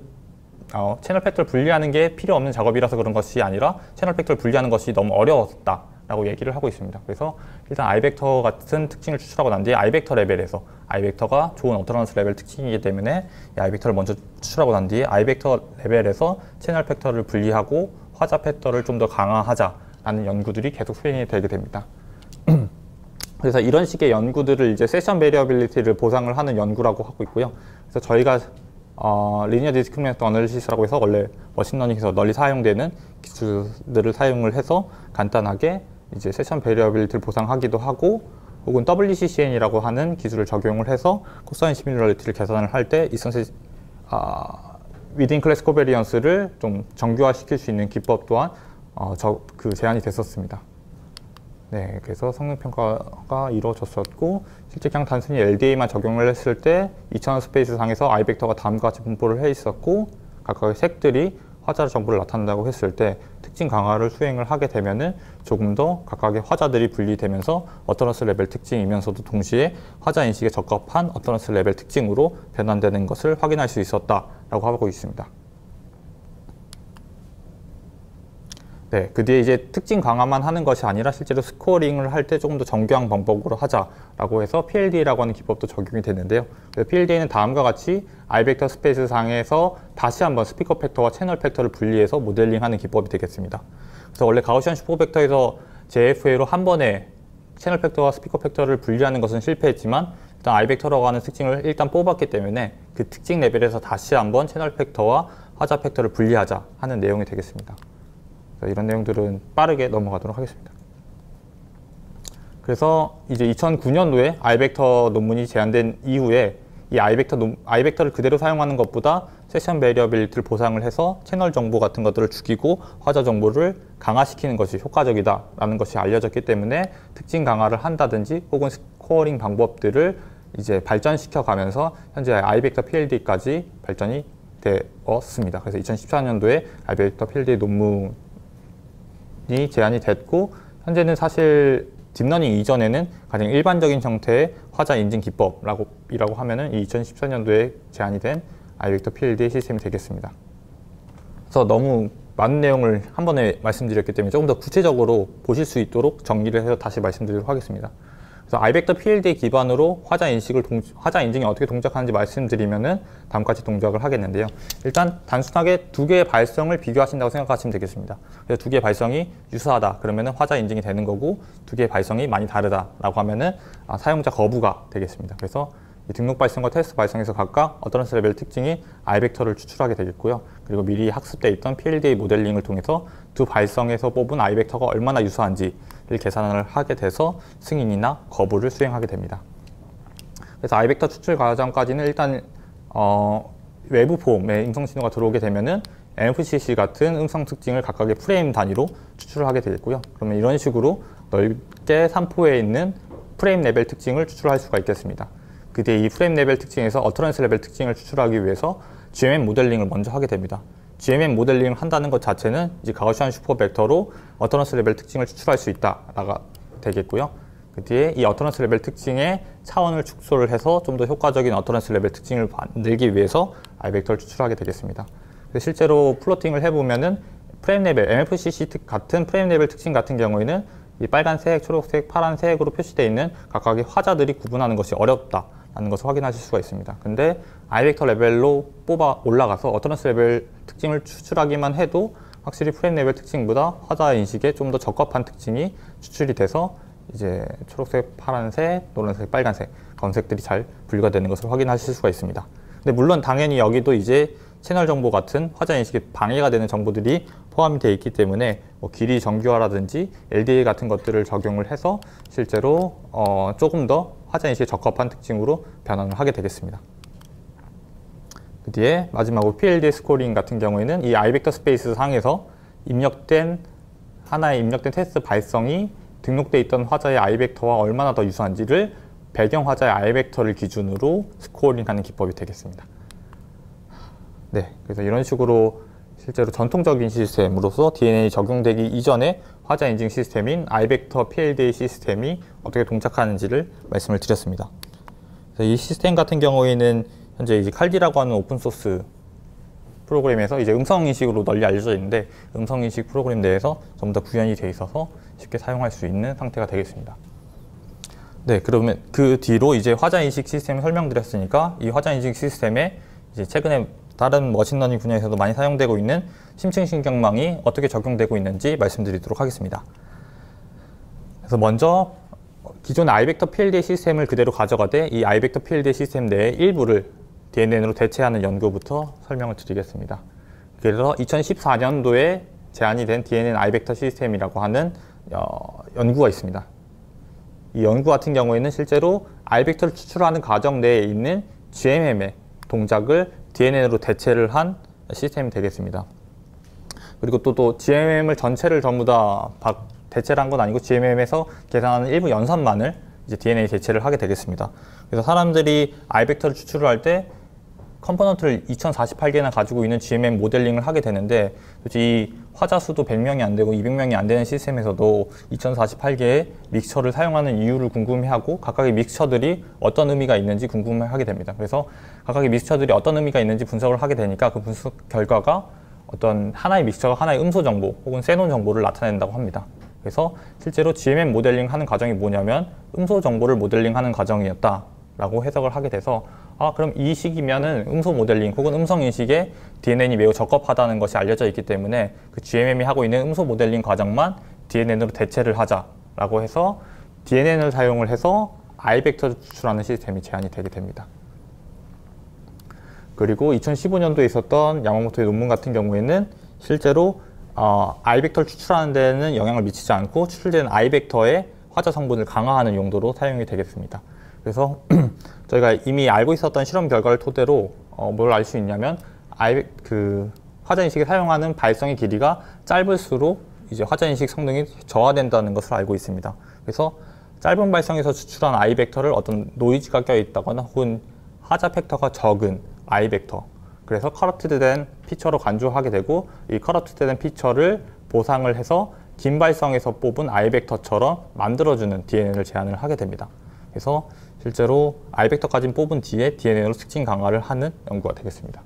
Speaker 1: 채널 팩터를 분리하는 게 필요 없는 작업이라서 그런 것이 아니라 채널 팩터를 분리하는 것이 너무 어려웠다 라고 얘기를 하고 있습니다. 그래서 일단 아이벡터 같은 특징을 추출하고 난 뒤에 아이벡터 레벨에서 아이벡터가 좋은 어터넌스 레벨 특징이기 때문에 이 아이벡터를 먼저 추출하고 난 뒤에 아이벡터 레벨에서 채널 팩터를 분리하고 화자 팩터를 좀 더 강화하자라는 연구들이 계속 수행이 되게 됩니다. 그래서 이런 식의 연구들을 이제 세션 베리어빌리티를 보상을 하는 연구라고 하고 있고요. 그래서 저희가 리니어 디스크리미네이트 어널리시스라고 해서 원래 머신러닝에서 널리 사용되는 기술들을 사용을 해서 간단하게 이제 세션 베리어빌리티를 보상하기도 하고, 혹은 WCCN이라고 하는 기술을 적용을 해서 코사인 시뮬러리티를 계산을 할 때 위딘 클래스 코베리언스를 좀 정교화시킬 수 있는 기법 또한 제안이 됐었습니다. 네, 그래서 성능평가가 이루어졌었고, 실제 그냥 단순히 LDA만 적용을 했을 때 2000 스페이스 상에서 아이벡터가 다음과 같이 분포를 해 있었고, 각각의 색들이 화자 정보를 나타낸다고 했을 때 특징 강화를 수행을 하게 되면은 조금 더 각각의 화자들이 분리되면서 어터넌스 레벨 특징이면서도 동시에 화자 인식에 적합한 어터넌스 레벨 특징으로 변환되는 것을 확인할 수 있었다라고 하고 있습니다. 네, 그 뒤에 이제 특징 강화만 하는 것이 아니라 실제로 스코어링을 할 때 조금 더 정교한 방법으로 하자라고 해서 PLD라고 하는 기법도 적용이 되는데요. PLD는 다음과 같이 아이벡터 스페이스 상에서 다시 한번 스피커 팩터와 채널 팩터를 분리해서 모델링하는 기법이 되겠습니다. 그래서 원래 가우시안 슈퍼벡터에서 JFA로 한 번에 채널 팩터와 스피커 팩터를 분리하는 것은 실패했지만, 일단 아이벡터라고 하는 특징을 일단 뽑았기 때문에 그 특징 레벨에서 다시 한번 채널 팩터와 화자 팩터를 분리하자 하는 내용이 되겠습니다. 이런 내용들은 빠르게 넘어가도록 하겠습니다. 그래서 이제 2009년도에 아이벡터 논문이 제안된 이후에 이 아이벡터를 그대로 사용하는 것보다 세션 베리어빌리티를 보상을 해서 채널 정보 같은 것들을 죽이고 화자 정보를 강화시키는 것이 효과적이다라는 것이 알려졌기 때문에 특징 강화를 한다든지 혹은 스코어링 방법들을 이제 발전시켜 가면서 현재 아이벡터 PLD까지 발전이 되었습니다. 그래서 2014년도에 아이벡터 PLD 논문이 제안이 됐고, 현재는 사실 딥러닝 이전에는 가장 일반적인 형태의 화자 인증 기법이라고 하면은 이 2014년도에 제안이 된 아이벡터 PLD 시스템이 되겠습니다. 그래서 너무 많은 내용을 한 번에 말씀드렸기 때문에 조금 더 구체적으로 보실 수 있도록 정리를 해서 다시 말씀드리도록 하겠습니다. 그래서 아이벡터 PLD 기반으로 화자 인증이 어떻게 동작하는지 말씀드리면은 다음과 같이 동작을 하겠는데요. 일단 단순하게 두 개의 발성을 비교하신다고 생각하시면 되겠습니다. 그래서 두 개의 발성이 유사하다 그러면은 화자 인증이 되는 거고, 두 개의 발성이 많이 다르다라고 하면은 사용자 거부가 되겠습니다. 그래서 이 등록 발성과 테스트 발성에서 각각 어터런스 레벨 특징이 i벡터를 추출하게 되겠고요. 그리고 미리 학습돼 있던 PLDA 모델링을 통해서 두 발성에서 뽑은 i벡터가 얼마나 유사한지를 계산을 하게 돼서 승인이나 거부를 수행하게 됩니다. 그래서 i벡터 추출 과정까지는 일단 외부 폼에 음성 신호가 들어오게 되면은 MFCC 같은 음성 특징을 각각의 프레임 단위로 추출을 하게 되겠고요. 그러면 이런 식으로 넓게 3포에 있는 프레임 레벨 특징을 추출할 수가 있겠습니다. 그 뒤에 이 프레임 레벨 특징에서 어터런스 레벨 특징을 추출하기 위해서 GMM 모델링을 먼저 하게 됩니다. GMM 모델링을 한다는 것 자체는 이제 가우시안 슈퍼 벡터로 어터런스 레벨 특징을 추출할 수 있다가 되겠고요. 그 뒤에 이 어터런스 레벨 특징의 차원을 축소를 해서 좀 더 효과적인 어터런스 레벨 특징을 만들기 위해서 i벡터를 추출하게 되겠습니다. 실제로 플로팅을 해보면은 프레임 레벨, MFCC 같은 프레임 레벨 특징 같은 경우에는 이 빨간색, 초록색, 파란색으로 표시되어 있는 각각의 화자들이 구분하는 것이 어렵다라는 것을 확인하실 수가 있습니다. 근데 i벡터 레벨로 뽑아 올라가서 어터런스 레벨 특징을 추출하기만 해도 확실히 프레임 레벨 특징보다 화자 인식에 좀 더 적합한 특징이 추출이 돼서 이제 초록색, 파란색, 노란색, 빨간색, 검색들이 잘 분류가 되는 것을 확인하실 수가 있습니다. 근데 물론 당연히 여기도 이제 채널 정보 같은 화자 인식에 방해가 되는 정보들이 포함이 되어 있기 때문에 뭐 길이 정규화라든지 LDA 같은 것들을 적용을 해서 실제로 조금 더 화자 인식에 적합한 특징으로 변환을 하게 되겠습니다. 그 뒤에 마지막으로 PLD 스코링 같은 경우에는 이 i벡터 스페이스 상에서 하나의 입력된 테스트 발성이 등록되어 있던 화자의 i벡터와 얼마나 더 유사한지를 배경 화자의 i벡터를 기준으로 스코어링하는 기법이 되겠습니다. 네, 그래서 이런 식으로 실제로 전통적인 시스템으로서 DNA 적용되기 이전에 화자 인증 시스템인 i벡터 PLDA 시스템이 어떻게 동작하는지를 말씀을 드렸습니다. 그래서 이 시스템 같은 경우에는 현재 이제 칼디라고 하는 오픈소스 프로그램에서 이제 음성 인식으로 널리 알려져 있는데 음성 인식 프로그램 내에서 전부 다 구현이 되어 있어서 쉽게 사용할 수 있는 상태가 되겠습니다. 네, 그러면 그 뒤로 이제 화자 인식 시스템을 설명드렸으니까 이 화자 인식 시스템에 이제 최근에 다른 머신러닝 분야에서도 많이 사용되고 있는 심층신경망이 어떻게 적용되고 있는지 말씀드리도록 하겠습니다. 그래서 먼저 기존의 i벡터 PLDA 시스템을 그대로 가져가되 이 i벡터 PLDA 시스템 내의 일부를 DNN으로 대체하는 연구부터 설명을 드리겠습니다. 그래서 2014년도에 제안이 된 DNN i벡터 시스템이라고 하는 연구가 있습니다. 이 연구 같은 경우에는 실제로 i벡터를 추출하는 과정 내에 있는 GMM의 동작을 DNN으로 대체를 한 시스템이 되겠습니다. 그리고 또 GMM을 전체를 전부 다 대체를 한 건 아니고 GMM에서 계산하는 일부 연산만을 이제 DNA 대체를 하게 되겠습니다. 그래서 사람들이 i벡터를 추출을 할 때 컴포넌트를 2048개나 가지고 있는 GMM 모델링을 하게 되는데 이 화자 수도 100명이 안 되고 200명이 안 되는 시스템에서도 2048개의 믹스처를 사용하는 이유를 궁금해하고 각각의 믹스처들이 어떤 의미가 있는지 궁금해하게 됩니다. 그래서 각각의 믹스처들이 어떤 의미가 있는지 분석을 하게 되니까 그 분석 결과가 어떤 하나의 믹스처가 하나의 음소 정보 혹은 세논 정보를 나타낸다고 합니다. 그래서 실제로 GMM 모델링 하는 과정이 뭐냐면 음소 정보를 모델링 하는 과정이었다라고 해석을 하게 돼서 그럼 이 시기면은 음소 모델링 혹은 음성 인식에 DNN이 매우 적합하다는 것이 알려져 있기 때문에 그 GMM이 하고 있는 음소 모델링 과정만 DNN으로 대체를 하자라고 해서 DNN을 사용을 해서 i벡터를 추출하는 시스템이 제안이 되게 됩니다. 그리고 2015년도에 있었던 야마모토의 논문 같은 경우에는 실제로 i벡터를 추출하는 데는 영향을 미치지 않고 추출되는 i벡터의 화자 성분을 강화하는 용도로 사용이 되겠습니다. 그래서 저희가 이미 알고 있었던 실험 결과를 토대로 뭘 알 수 있냐면 화자 인식에 사용하는 발성의 길이가 짧을수록 이제 화자 인식 성능이 저하된다는 것을 알고 있습니다. 그래서 짧은 발성에서 추출한 i벡터를 어떤 노이즈가 껴있다거나 혹은 하자 팩터가 적은 i벡터, 그래서 커럽트된 피처로 간주하게 되고 이 커럽트된 피처를 보상을 해서 긴 발성에서 뽑은 i벡터처럼 만들어주는 DNN을 제안을 하게 됩니다. 그래서 실제로 i벡터까지 뽑은 뒤에 DNN으로 특징 강화를 하는 연구가 되겠습니다.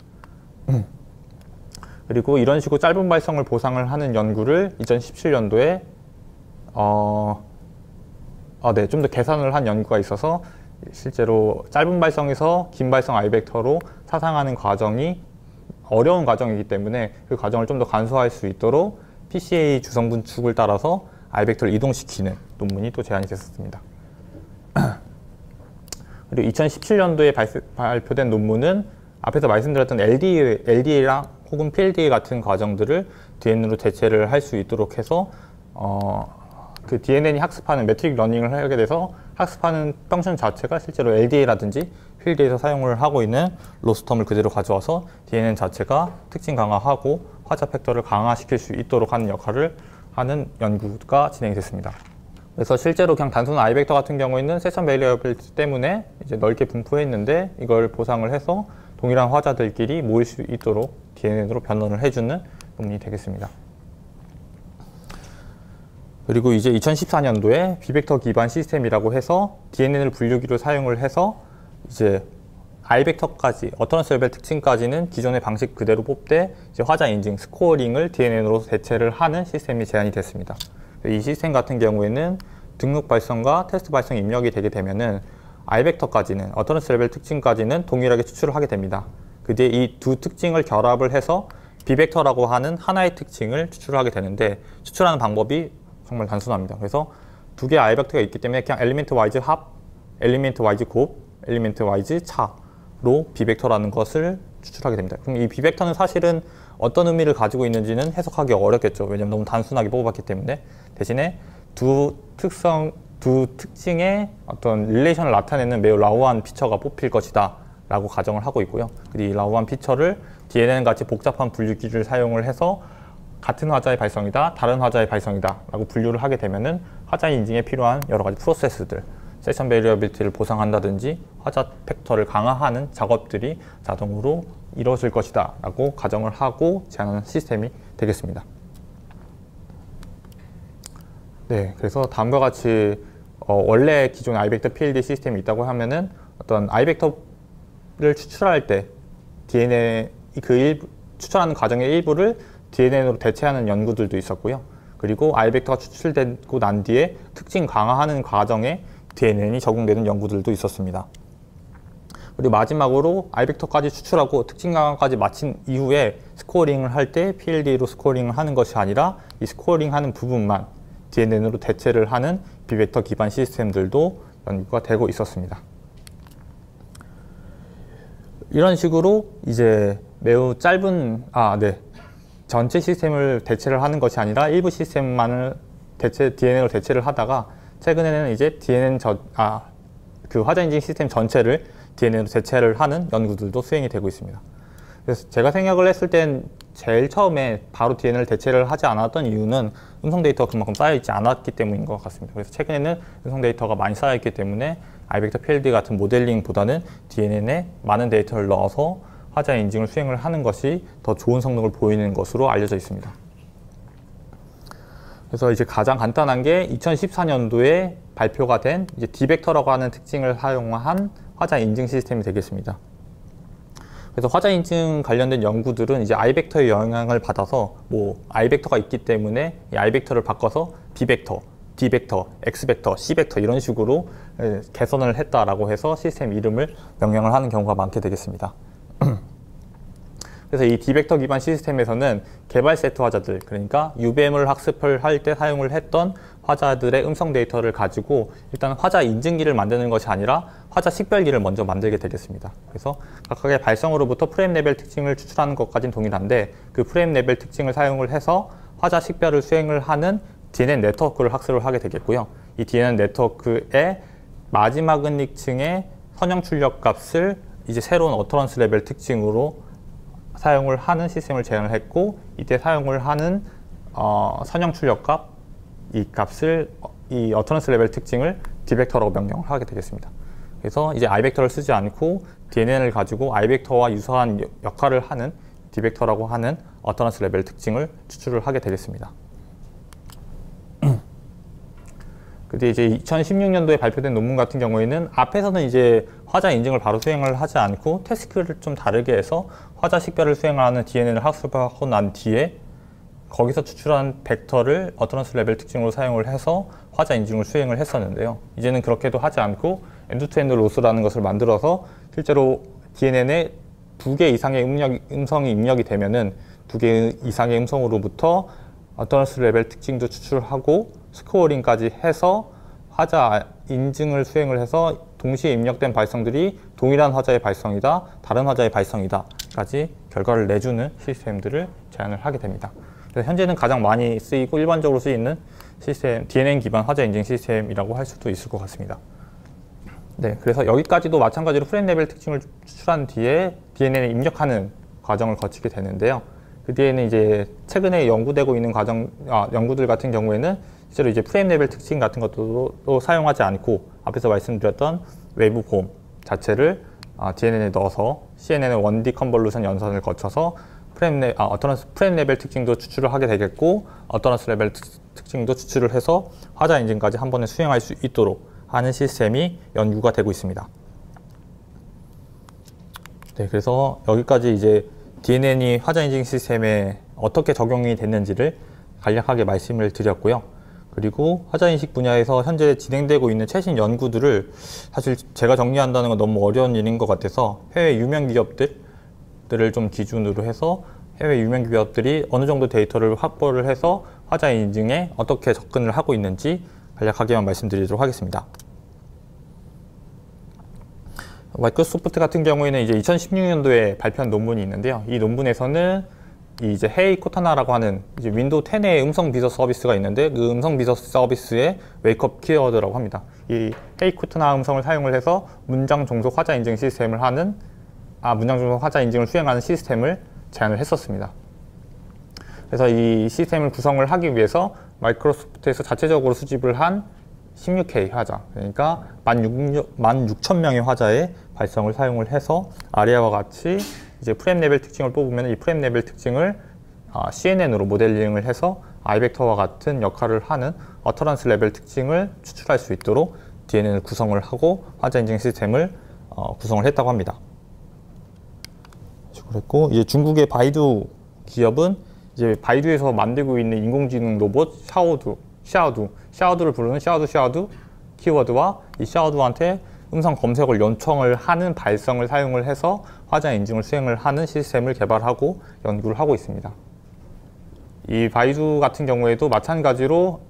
Speaker 1: 그리고 이런 식으로 짧은 발성을 보상을 하는 연구를 2017년도에 좀 더 계산을 한 연구가 있어서 실제로 짧은 발성에서 긴 발성 i벡터로 사상하는 과정이 어려운 과정이기 때문에 그 과정을 좀 더 간소화할 수 있도록 PCA 주성분 축을 따라서 i벡터를 이동시키는 논문이 또 제안이 됐었습니다. 그리고 2017년도에 발표된 논문은 앞에서 말씀드렸던 LDA랑 혹은 PLDA 같은 과정들을 DNN으로 대체를 할 수 있도록 해서 그 DNN이 학습하는 매트릭 러닝을 하게 돼서 학습하는 펑션 자체가 실제로 LDA라든지 필드에서 사용을 하고 있는 로스텀을 그대로 가져와서 DNN 자체가 특징 강화하고 화자 팩터를 강화시킬 수 있도록 하는 역할을 하는 연구가 진행이 됐습니다. 그래서 실제로 그냥 단순 아이벡터 같은 경우에는 세션 베리어빌리티 때문에 이제 넓게 분포했는데 이걸 보상을 해서 동일한 화자들끼리 모일 수 있도록 DNN으로 변환을 해주는 논문이 되겠습니다. 그리고 이제 2014년도에 비벡터 기반 시스템이라고 해서 DNN을 분류기로 사용을 해서 이제 아이벡터까지, 어터넌스 레벨 특징까지는 기존의 방식 그대로 뽑되 이제 화자 인증, 스코어링을 DNN으로 대체를 하는 시스템이 제안이 됐습니다. 이 시스템 같은 경우에는 등록 발송과 테스트 발송 입력이 되게 되면은 아이벡터까지는, 어터넌스 레벨 특징까지는 동일하게 추출을 하게 됩니다. 그 뒤에 이 두 특징을 결합을 해서 비벡터라고 하는 하나의 특징을 추출하게 되는데 추출하는 방법이 정말 단순합니다. 그래서 두 개의 아이벡터가 있기 때문에 그냥 엘리멘트 와이즈 합, 엘리멘트 와이즈 곱, 엘리멘트 와이즈 차로 비벡터라는 것을 추출하게 됩니다. 그럼 이 비벡터는 사실은 어떤 의미를 가지고 있는지는 해석하기 어렵겠죠. 왜냐하면 너무 단순하게 뽑아봤기 때문에. 대신에 두 특징의 어떤 릴레이션을 나타내는 매우 라우한 피처가 뽑힐 것이다 라고 가정을 하고 있고요. 이 라우한 피처를 DNN 같이 복잡한 분류기를 사용을 해서 같은 화자의 발성이다, 다른 화자의 발성이다 라고 분류를 하게 되면은 화자 인증에 필요한 여러 가지 프로세스들, 세션 베리어빌리티를 보상한다든지 화자 팩터를 강화하는 작업들이 자동으로 이루어질 것이다 라고 가정을 하고 제안하는 시스템이 되겠습니다. 네, 그래서 다음과 같이 원래 기존의 아이벡터 PLD 시스템이 있다고 하면은 어떤 아이벡터를 추출할 때 DNN 추출하는 과정의 일부를 DNN으로 대체하는 연구들도 있었고요. 그리고 아이벡터가 추출되고 난 뒤에 특징 강화하는 과정에 DNN이 적용되는 연구들도 있었습니다. 그리고 마지막으로 아이벡터까지 추출하고 특징 강화까지 마친 이후에 스코어링을 할 때 PLD로 스코어링을 하는 것이 아니라 이 스코어링 하는 부분만 DNN으로 대체를 하는 비벡터 기반 시스템들도 연구가 되고 있었습니다. 이런 식으로 이제 매우 짧은, 전체 시스템을 대체를 하는 것이 아니라 일부 시스템만을 DNN으로 대체를 하다가 최근에는 이제 그 화자 인증 시스템 전체를 DNN으로 대체를 하는 연구들도 수행이 되고 있습니다. 그래서 제가 생각을 했을 땐 제일 처음에 바로 DNN을 대체를 하지 않았던 이유는 음성 데이터가 그만큼 쌓여있지 않았기 때문인 것 같습니다. 그래서 최근에는 음성 데이터가 많이 쌓여있기 때문에 아이벡터 PLD 같은 모델링보다는 DNN에 많은 데이터를 넣어서 화자 인증을 수행을 하는 것이 더 좋은 성능을 보이는 것으로 알려져 있습니다. 그래서 이제 가장 간단한 게 2014년도에 발표가 된 이제 디벡터라고 하는 특징을 사용한 화자 인증 시스템이 되겠습니다. 그래서 화자 인증 관련된 연구들은 이제 아이벡터의 영향을 받아서 아이벡터가 있기 때문에 이 아이벡터를 바꿔서 비벡터, D벡터, X벡터, C벡터 이런 식으로 개선을 했다라고 해서 시스템 이름을 명명을 하는 경우가 많게 되겠습니다. 그래서 이 D벡터 기반 시스템에서는 개발 세트 화자들, 그러니까 UVM을 학습을 할 때 사용을 했던 화자들의 음성 데이터를 가지고 일단 화자 인증기를 만드는 것이 아니라 화자 식별기를 먼저 만들게 되겠습니다. 그래서 각각의 발성으로부터 프레임 레벨 특징을 추출하는 것까지는 동일한데 그 프레임 레벨 특징을 사용을 해서 화자 식별을 수행을 하는 DNN 네트워크를 학습을 하게 되겠고요. 이 DNN 네트워크의 마지막 은닉층의 선형 출력 값을 이제 새로운 어터런스 레벨 특징으로 사용을 하는 시스템을 제안을 했고, 이때 사용을 하는 선형 출력값, 이 값을 이 어터넌스 레벨 특징을 D벡터라고 명명을 하게 되겠습니다. 그래서 이제 I벡터를 쓰지 않고 DNN을 가지고 I벡터와 유사한 역할을 하는 D벡터라고 하는 어터넌스 레벨 특징을 추출을 하게 되겠습니다. 근데 이제 2016년도에 발표된 논문 같은 경우에는 앞에서는 이제 화자 인증을 바로 수행을 하지 않고 태스크를 좀 다르게 해서 화자 식별을 수행하는 DNN을 학습하고 난 뒤에 거기서 추출한 벡터를 어터넌스 레벨 특징으로 사용을 해서 화자 인증을 수행을 했었는데요. 이제는 그렇게도 하지 않고 엔드-투-엔드 로스라는 것을 만들어서 실제로 DNN에 2개 이상의 음성이 입력이 되면은 2개 이상의 음성으로부터 어터넌스 레벨 특징도 추출하고 스코어링까지 해서 화자 인증을 수행을 해서 동시에 입력된 발성들이 동일한 화자의 발성이다, 다른 화자의 발성이다 까지 결과를 내주는 시스템들을 제안을 하게 됩니다. 그래서 현재는 가장 많이 쓰이고 일반적으로 쓰이는 시스템, DNN 기반 화자 인증 시스템이라고 할 수도 있을 것 같습니다. 네, 그래서 여기까지도 마찬가지로 프레임 레벨 특징을 추출한 뒤에 DNN에 입력하는 과정을 거치게 되는데요. 그 뒤에는 이제 최근에 연구되고 있는 연구들 같은 경우에는 실제로 이제 프레임 레벨 특징 같은 것도 사용하지 않고 앞에서 말씀드렸던 외부 폼 자체를 DNN에 넣어서 CNN의 1D 컨볼루션 연산을 거쳐서 어터넌스 프레임 레벨 특징도 추출을 하게 되겠고 어터넌스 레벨 특징도 추출을 해서 화자 인증까지 한 번에 수행할 수 있도록 하는 시스템이 연구가 되고 있습니다. 네, 그래서 여기까지 이제 DNN이 화자 인증 시스템에 어떻게 적용이 됐는지를 간략하게 말씀을 드렸고요. 그리고 화자 인식 분야에서 현재 진행되고 있는 최신 연구들을 사실 제가 정리한다는 건 너무 어려운 일인 것 같아서 해외 유명 기업들을 좀 기준으로 해서 해외 유명 기업들이 어느 정도 데이터를 확보를 해서 화자 인증에 어떻게 접근을 하고 있는지 간략하게만 말씀드리도록 하겠습니다. 마이크로소프트 같은 경우에는 이제 2016년도에 발표한 논문이 있는데요. 이 논문에서는 이제 헤이 코타나라고 하는 이제 윈도우 10의 음성 비서 서비스가 있는데 그 음성 비서 서비스의 웨이크업 키워드라고 합니다. 이 헤이 코타나 음성을 사용을 해서 문장 종속 화자 인증 시스템을 문장 종속 화자 인증을 수행하는 시스템을 제안을 했었습니다. 그래서 이 시스템을 구성을 하기 위해서 마이크로소프트에서 자체적으로 수집을 한 16K 화자, 그러니까 16,000명의 화자의 발성을 사용을 해서 아래와 같이 이제 프레임 레벨 특징을 뽑으면 이 프레임 레벨 특징을 CNN으로 모델링을 해서 아이벡터와 같은 역할을 하는 어터런스 레벨 특징을 추출할 수 있도록 DNN을 구성을 하고 화자 인증 시스템을 구성을 했다고 합니다. 그랬고 이제 중국의 바이두 기업은 이제 바이두에서 만들고 있는 인공지능 로봇 샤오두를 부르는 샤오두 키워드와 이 샤오두한테 음성 검색을 요청을 하는 발성을 사용을 해서 화자 인증을 수행을 하는 시스템을 개발하고 연구를 하고 있습니다. 이 바이두 같은 경우에도 마찬가지로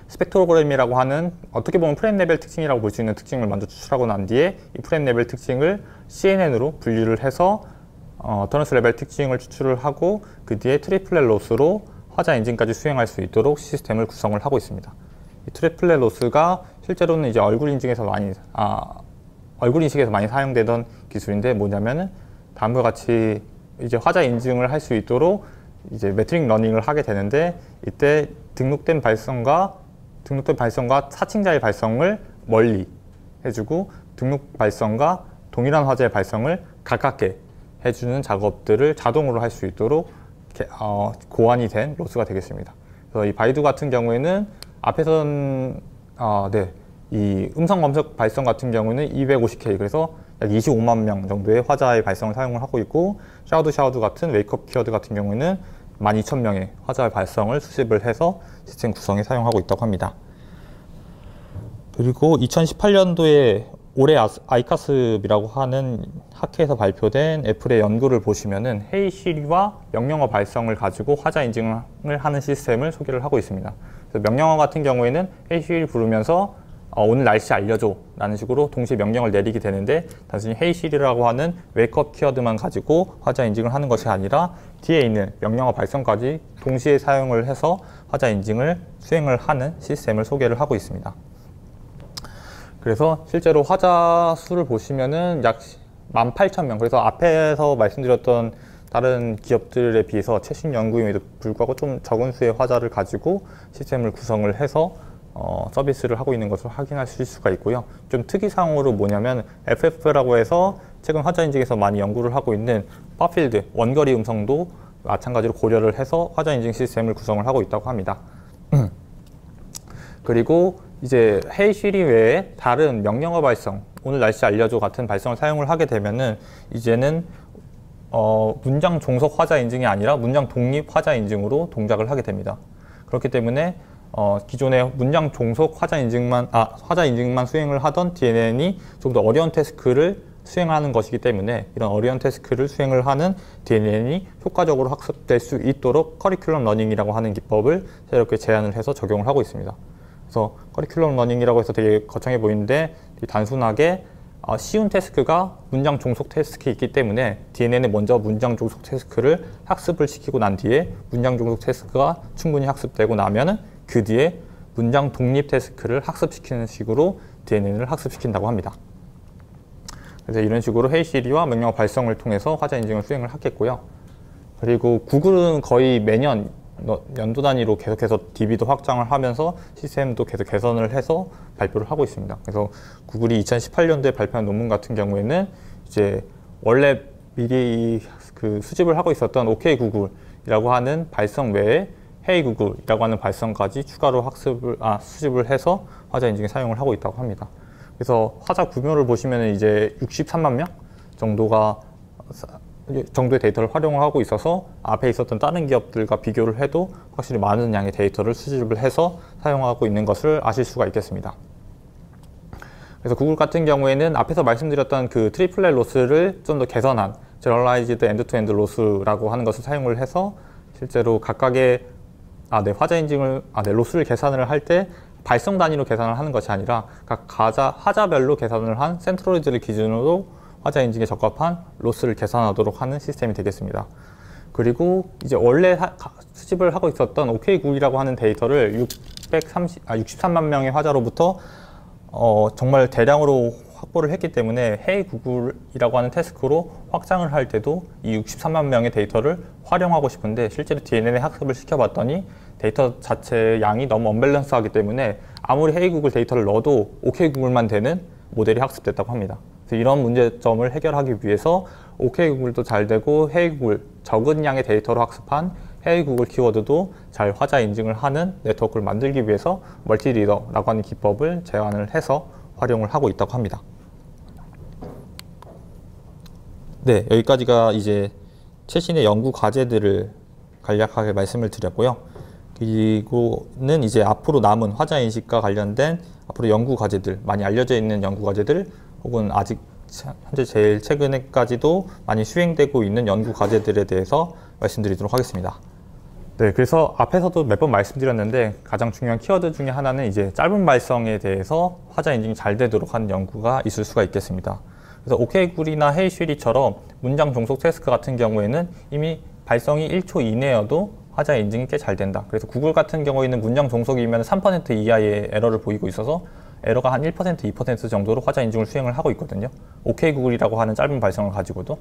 Speaker 1: 스펙트로그램이라고 하는 어떻게 보면 프레임 레벨 특징이라고 볼 수 있는 특징을 먼저 추출하고 난 뒤에 이 프레임 레벨 특징을 CNN으로 분류를 해서 어터넌스 레벨 특징을 추출을 하고 그 뒤에 트리플렛 로스로 화자 인증까지 수행할 수 있도록 시스템을 구성을 하고 있습니다. 이 트리플렛 로스가 실제로는 이제 얼굴 인식에서 많이 사용되던 기술인데 뭐냐면은 다음과 같이 이제 화자 인증을 할 수 있도록 이제 매트릭 러닝을 하게 되는데 이때 등록된 발성과 사칭자의 발성을 멀리 해주고 등록 발성과 동일한 화자의 발성을 가깝게 해주는 작업들을 자동으로 할 수 있도록 고안이 된 로스가 되겠습니다. 그래서 이 바이두 같은 경우에는 앞에선 이 음성 검색 발성 같은 경우는 250K, 그래서 약 25만 명 정도의 화자의 발성을 사용을 하고 있고 샤오두 같은 웨이크업 키워드 같은 경우는 12,000명의 화자의 발성을 수집을 해서 시스템 구성에 사용하고 있다고 합니다. 그리고 2018년도에 올해 아이카스이라고 하는 학회에서 발표된 애플의 연구를 보시면은 헤이 시리와 명령어 발성을 가지고 화자 인증을 하는 시스템을 소개를 하고 있습니다. 그래서 명령어 같은 경우에는 헤이 시리 부르면서 오늘 날씨 알려줘 라는 식으로 동시에 명령을 내리게 되는데 단순히 헤이 시리라고 하는 웨이크업 키워드만 가지고 화자 인증을 하는 것이 아니라 뒤에 있는 명령어 발성까지 동시에 사용을 해서 화자 인증을 수행을 하는 시스템을 소개를 하고 있습니다. 그래서 실제로 화자 수를 보시면은 약 18,000명, 그래서 앞에서 말씀드렸던 다른 기업들에 비해서 최신 연구임에도 불구하고 좀 적은 수의 화자를 가지고 시스템을 구성을 해서 서비스를 하고 있는 것을 확인하실 수가 있고요. 좀 특이사항으로 뭐냐면 FF라고 해서 최근 화자 인증에서 많이 연구를 하고 있는 파필드, 원거리 음성도 마찬가지로 고려를 해서 화자 인증 시스템을 구성을 하고 있다고 합니다. 그리고 이제 헤이 시리 외에 다른 명령어 발성, 오늘 날씨 알려줘 같은 발성을 사용을 하게 되면은 이제는 문장 종속 화자 인증이 아니라 문장 독립 화자 인증으로 동작을 하게 됩니다. 그렇기 때문에 기존의 문장 종속 화자 인증만 수행을 하던 DNN이 좀 더 어려운 태스크를 수행하는 것이기 때문에 이런 어려운 태스크를 수행을 하는 DNN이 효과적으로 학습될 수 있도록 커리큘럼 러닝이라고 하는 기법을 새롭게 제안을 해서 적용을 하고 있습니다. 그래서 커리큘럼 러닝이라고 해서 되게 거창해 보이는데 단순하게 쉬운 태스크가 문장 종속 태스크이기 때문에 DNN에 먼저 문장 종속 태스크를 학습을 시키고 난 뒤에 문장 종속 태스크가 충분히 학습되고 나면은 그 뒤에 문장 독립 태스크를 학습시키는 식으로 DNN을 학습시킨다고 합니다. 그래서 이런 식으로 헤이 시리와 명령어 발성을 통해서 화자 인증을 수행을 하겠고요. 그리고 구글은 거의 매년 연도 단위로 계속해서 DB도 확장을 하면서 시스템도 계속 개선을 해서 발표를 하고 있습니다. 그래서 구글이 2018년도에 발표한 논문 같은 경우에는 이제 원래 미리 그 수집을 하고 있었던 OK 구글이라고 하는 발성 외에 헤이 구글이라고 하는 발성까지 추가로 수집을 해서 화자 인증에 사용을 하고 있다고 합니다. 그래서 화자 구묘를 보시면 이제 63만 명 정도의 데이터를 활용을 하고 있어서 앞에 있었던 다른 기업들과 비교를 해도 확실히 많은 양의 데이터를 수집을 해서 사용하고 있는 것을 아실 수가 있겠습니다. 그래서 구글 같은 경우에는 앞에서 말씀드렸던 그 트리플렛 로스를 좀 더 개선한 제너럴라이즈드 엔드-투-엔드 로스라고 하는 것을 사용을 해서 실제로 각각의 화자 인증을 로스를 계산을 할 때 발성 단위로 계산을 하는 것이 아니라 각 화자별로 계산을 한 센트로이드를 기준으로 화자 인증에 적합한 로스를 계산하도록 하는 시스템이 되겠습니다. 그리고 이제 원래 수집을 하고 있었던 OK구글이라고 하는 데이터를 63만 명의 화자로부터 정말 대량으로 확보를 했기 때문에 헤이 구글이라고 하는 태스크로 확장을 할 때도 이 63만 명의 데이터를 활용하고 싶은데 실제로 DNN에 학습을 시켜봤더니 데이터 자체의 양이 너무 언밸런스하기 때문에 아무리 헤이 구글 데이터를 넣어도 OK 구글만 되는 모델이 학습됐다고 합니다. 그래서 이런 문제점을 해결하기 위해서 OK 구글도 잘 되고 헤이 구글 적은 양의 데이터로 학습한 헤이 구글 키워드도 잘 화자 인증을 하는 네트워크를 만들기 위해서 멀티리더라고 하는 기법을 제안을 해서 활용을 하고 있다고 합니다. 네, 여기까지가 이제 최신의 연구 과제들을 간략하게 말씀을 드렸고요. 그리고는 이제 앞으로 남은 화자 인식과 관련된 앞으로 연구 과제들, 많이 알려져 있는 연구 과제들 혹은 아직 현재 제일 최근에까지도 많이 수행되고 있는 연구 과제들에 대해서 말씀드리도록 하겠습니다. 네, 그래서 앞에서도 몇 번 말씀드렸는데 가장 중요한 키워드 중에 하나는 이제 짧은 발성에 대해서 화자 인증이 잘 되도록 하는 연구가 있을 수가 있겠습니다. 그래서 OK구글이나 헤이쉬리처럼 문장 종속 태스크 같은 경우에는 이미 발성이 1초 이내여도 화자 인증이 꽤 잘 된다. 그래서 구글 같은 경우에는 문장 종속이면 3% 이하의 에러를 보이고 있어서 에러가 한 1%, 2% 정도로 화자 인증을 수행을 하고 있거든요. OK구글이라고 하는 짧은 발성을 가지고도.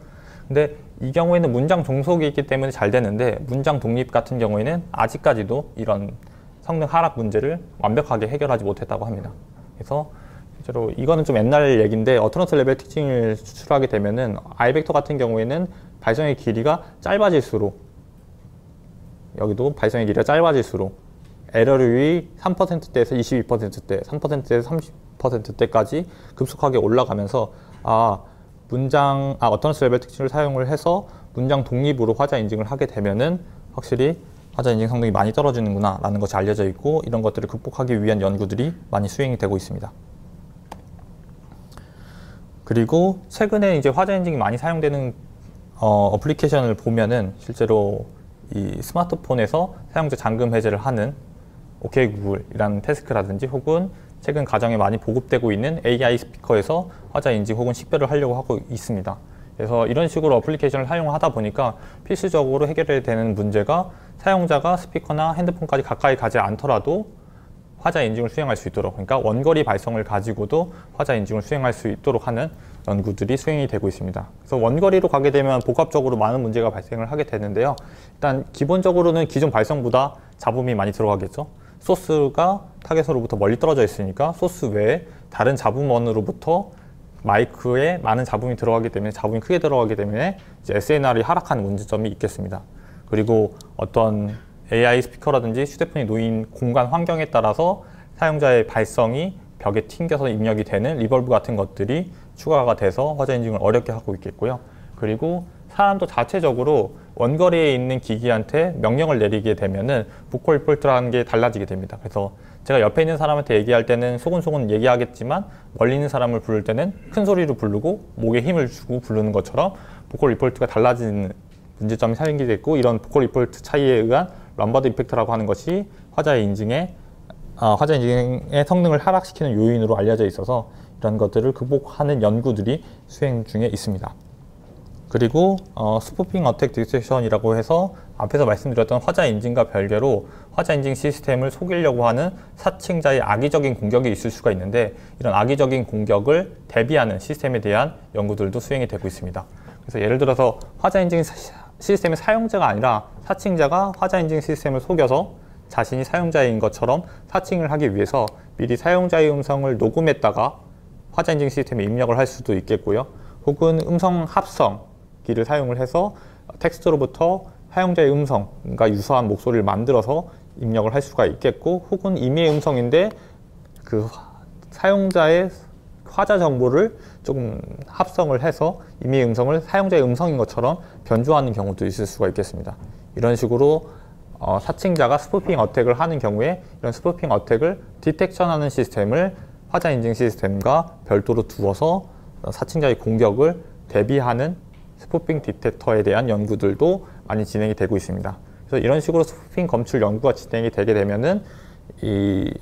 Speaker 1: 근데 이 경우에는 문장 종속이 있기 때문에 잘 되는데 문장 독립 같은 경우에는 아직까지도 이런 성능 하락 문제를 완벽하게 해결하지 못했다고 합니다. 그래서 실제로 이거는 좀 옛날 얘기인데 어터넌스 레벨 특징을 추출하게 되면은 아이벡터 같은 경우에는 발성의 길이가 짧아질수록 여기도 발성의 길이가 짧아질수록 에러율이 3%대에서 22%대, 3%대에서 30%대까지 급속하게 올라가면서 어터넌스 레벨 특징을 사용을 해서 문장 독립으로 화자 인증을 하게 되면은 확실히 화자 인증 성능이 많이 떨어지는구나 라는 것이 알려져 있고 이런 것들을 극복하기 위한 연구들이 많이 수행이 되고 있습니다. 그리고 최근에 이제 화자 인증이 많이 사용되는 어플리케이션을 보면은 실제로 이 스마트폰에서 사용자 잠금 해제를 하는 OK구글이라는 태스크라든지 혹은 최근 가정에 많이 보급되고 있는 AI 스피커에서 화자 인증 혹은 식별을 하려고 하고 있습니다. 그래서 이런 식으로 어플리케이션을 사용하다 보니까 필수적으로 해결해야 되는 문제가 사용자가 스피커나 핸드폰까지 가까이 가지 않더라도 화자 인증을 수행할 수 있도록, 그러니까 원거리 발성을 가지고도 화자 인증을 수행할 수 있도록 하는 연구들이 수행이 되고 있습니다. 그래서 원거리로 가게 되면 복합적으로 많은 문제가 발생을 하게 되는데요. 일단 기본적으로는 기존 발성보다 잡음이 많이 들어가겠죠. 소스가 타겟으로부터 멀리 떨어져 있으니까 소스 외에 다른 잡음원으로부터 마이크에 많은 잡음이 들어가기 때문에 잡음이 크게 들어가기 때문에 이제 SNR이 하락하는 문제점이 있겠습니다. 그리고 어떤 AI 스피커라든지 휴대폰이 놓인 공간 환경에 따라서 사용자의 발성이 벽에 튕겨서 입력이 되는 리버브 같은 것들이 추가가 돼서 화자 인증을 어렵게 하고 있겠고요. 그리고 사람도 자체적으로 원거리에 있는 기기한테 명령을 내리게 되면은 보컬 리포트라는 게 달라지게 됩니다. 그래서 제가 옆에 있는 사람한테 얘기할 때는 소곤소곤 얘기하겠지만 멀리 있는 사람을 부를 때는 큰 소리로 부르고 목에 힘을 주고 부르는 것처럼 보컬 리포트가 달라지는 문제점이 생기게 됐고, 이런 보컬 리포트 차이에 의한 럼버드 이펙트라고 하는 것이 화자 인증의 성능을 하락시키는 요인으로 알려져 있어서 이런 것들을 극복하는 연구들이 수행 중에 있습니다. 그리고 스푸핑 어택 디텍션이라고 해서 앞에서 말씀드렸던 화자 인증과 별개로 화자 인증 시스템을 속이려고 하는 사칭자의 악의적인 공격이 있을 수가 있는데, 이런 악의적인 공격을 대비하는 시스템에 대한 연구들도 수행이 되고 있습니다. 그래서 예를 들어서 화자 인증 시스템의 사용자가 아니라 사칭자가 화자 인증 시스템을 속여서 자신이 사용자인 것처럼 사칭을 하기 위해서 미리 사용자의 음성을 녹음했다가 화자 인증 시스템에 입력을 할 수도 있겠고요. 혹은 음성 합성기를 사용을 해서 텍스트로부터 사용자의 음성과 유사한 목소리를 만들어서 입력을 할 수가 있겠고, 혹은 임의의 음성인데 그 사용자의 화자 정보를 조금 합성을 해서 임의의 음성을 사용자의 음성인 것처럼 변조하는 경우도 있을 수가 있겠습니다. 이런 식으로 사칭자가 스푸핑 어택을 하는 경우에 이런 스푸핑 어택을 디텍션하는 시스템을 화자 인증 시스템과 별도로 두어서 사칭자의 공격을 대비하는 스푸핑 디텍터에 대한 연구들도 많이 진행이 되고 있습니다. 그래서 이런 식으로 스푸핑 검출 연구가 진행이 되게 되면은 이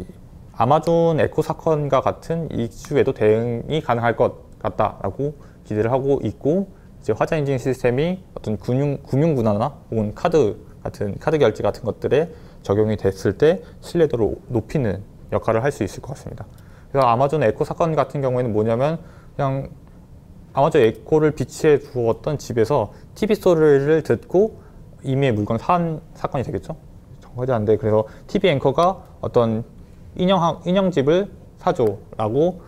Speaker 1: 아마존 에코 사건과 같은 이슈에도 대응이 가능할 것 같다라고 기대를 하고 있고, 이제 화자 인증 시스템이 어떤 금융 분야나 혹은 카드 결제 같은 것들에 적용이 됐을 때 신뢰도를 높이는 역할을 할 수 있을 것 같습니다. 그래서 아마존 에코 사건 같은 경우에는 뭐냐면, 그냥 아마존 에코를 비치해 두었던 집에서 TV 소리를 듣고 임의의 물건 산 사건이 되겠죠. 정확하지 않은데, 그래서 TV 앵커가 어떤 인형집을 사줘라고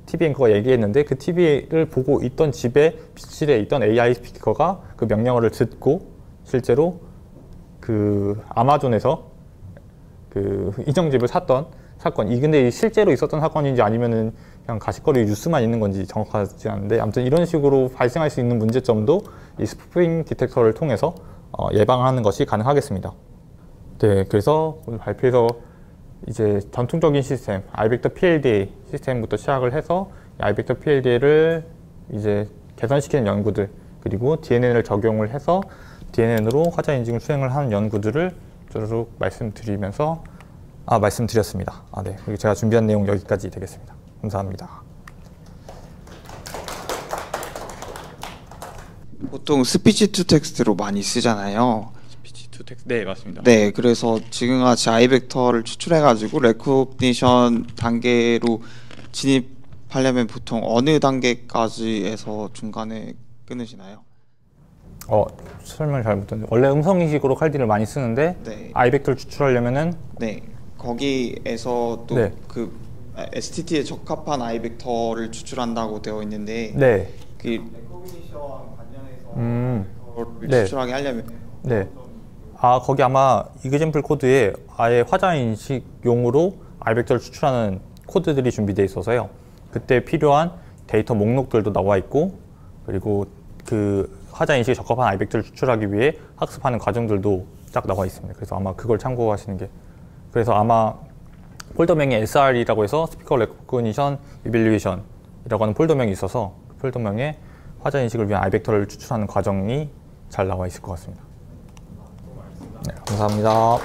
Speaker 1: TV 앵커가 얘기했는데, 그 TV를 보고 있던 집에 비치돼 있던 AI 스피커가 그 명령어를 듣고 실제로 그 아마존에서 그 인형집을 샀던 사건. 근데 실제로 있었던 사건인지 아니면은 그냥 가십거리 뉴스만 있는 건지 정확하지 않은데, 아무튼 이런 식으로 발생할 수 있는 문제점도 이 스푸핑 디텍터를 통해서 예방하는 것이 가능하겠습니다. 네, 그래서 오늘 발표에서 이제 전통적인 시스템, 아이벡터 PLDA 시스템부터 시작을 해서 아이벡터 PLDA를 이제 개선시키는 연구들, 그리고 DNN을 적용을 해서 DNN으로 화자 인증을 수행을 하는 연구들을 쭉 말씀드렸습니다. 네. 그리고 제가 준비한 내용 여기까지 되겠습니다. 감사합니다.
Speaker 2: 보통 스피치 투 텍스트로 많이 쓰잖아요.
Speaker 1: 스피치 투 텍스트, 네, 맞습니다.
Speaker 2: 네, 그래서 지금같이 아이벡터를 추출해가지고 레코그니션 단계로 진입하려면 보통 어느 단계까지 해서 중간에 끊으시나요?
Speaker 1: 설명 잘 못했는데, 원래 음성인식으로 칼디를 많이 쓰는데,
Speaker 2: 네.
Speaker 1: 아이벡터를 추출하려면은,
Speaker 2: 네, 거기에서 또
Speaker 1: 네.
Speaker 2: 그 STT에 적합한 아이벡터를 추출한다고 되어 있는데,
Speaker 1: 네,
Speaker 2: 그 레코그니션 관련해서 아이벡터를
Speaker 1: 네.
Speaker 2: 추출하게 하려면,
Speaker 1: 네. 거기 아마 이그젠플 코드에 아예 화자 인식용으로 아이벡터를 추출하는 코드들이 준비되어 있어서요. 그때 필요한 데이터 목록들도 나와 있고, 그리고 그 화자 인식에 적합한 아이벡터를 추출하기 위해 학습하는 과정들도 쫙 나와 있습니다. 그래서 아마 그걸 참고하시는 게, 그래서 아마 폴더명이 SR이라고 해서 스피커 레코그니션 이밸류에이션이라고 하는 폴더명이 있어서 그 폴더명에 화자 인식을 위한 아이벡터를 추출하는 과정이 잘 나와 있을 것 같습니다. 네, 감사합니다.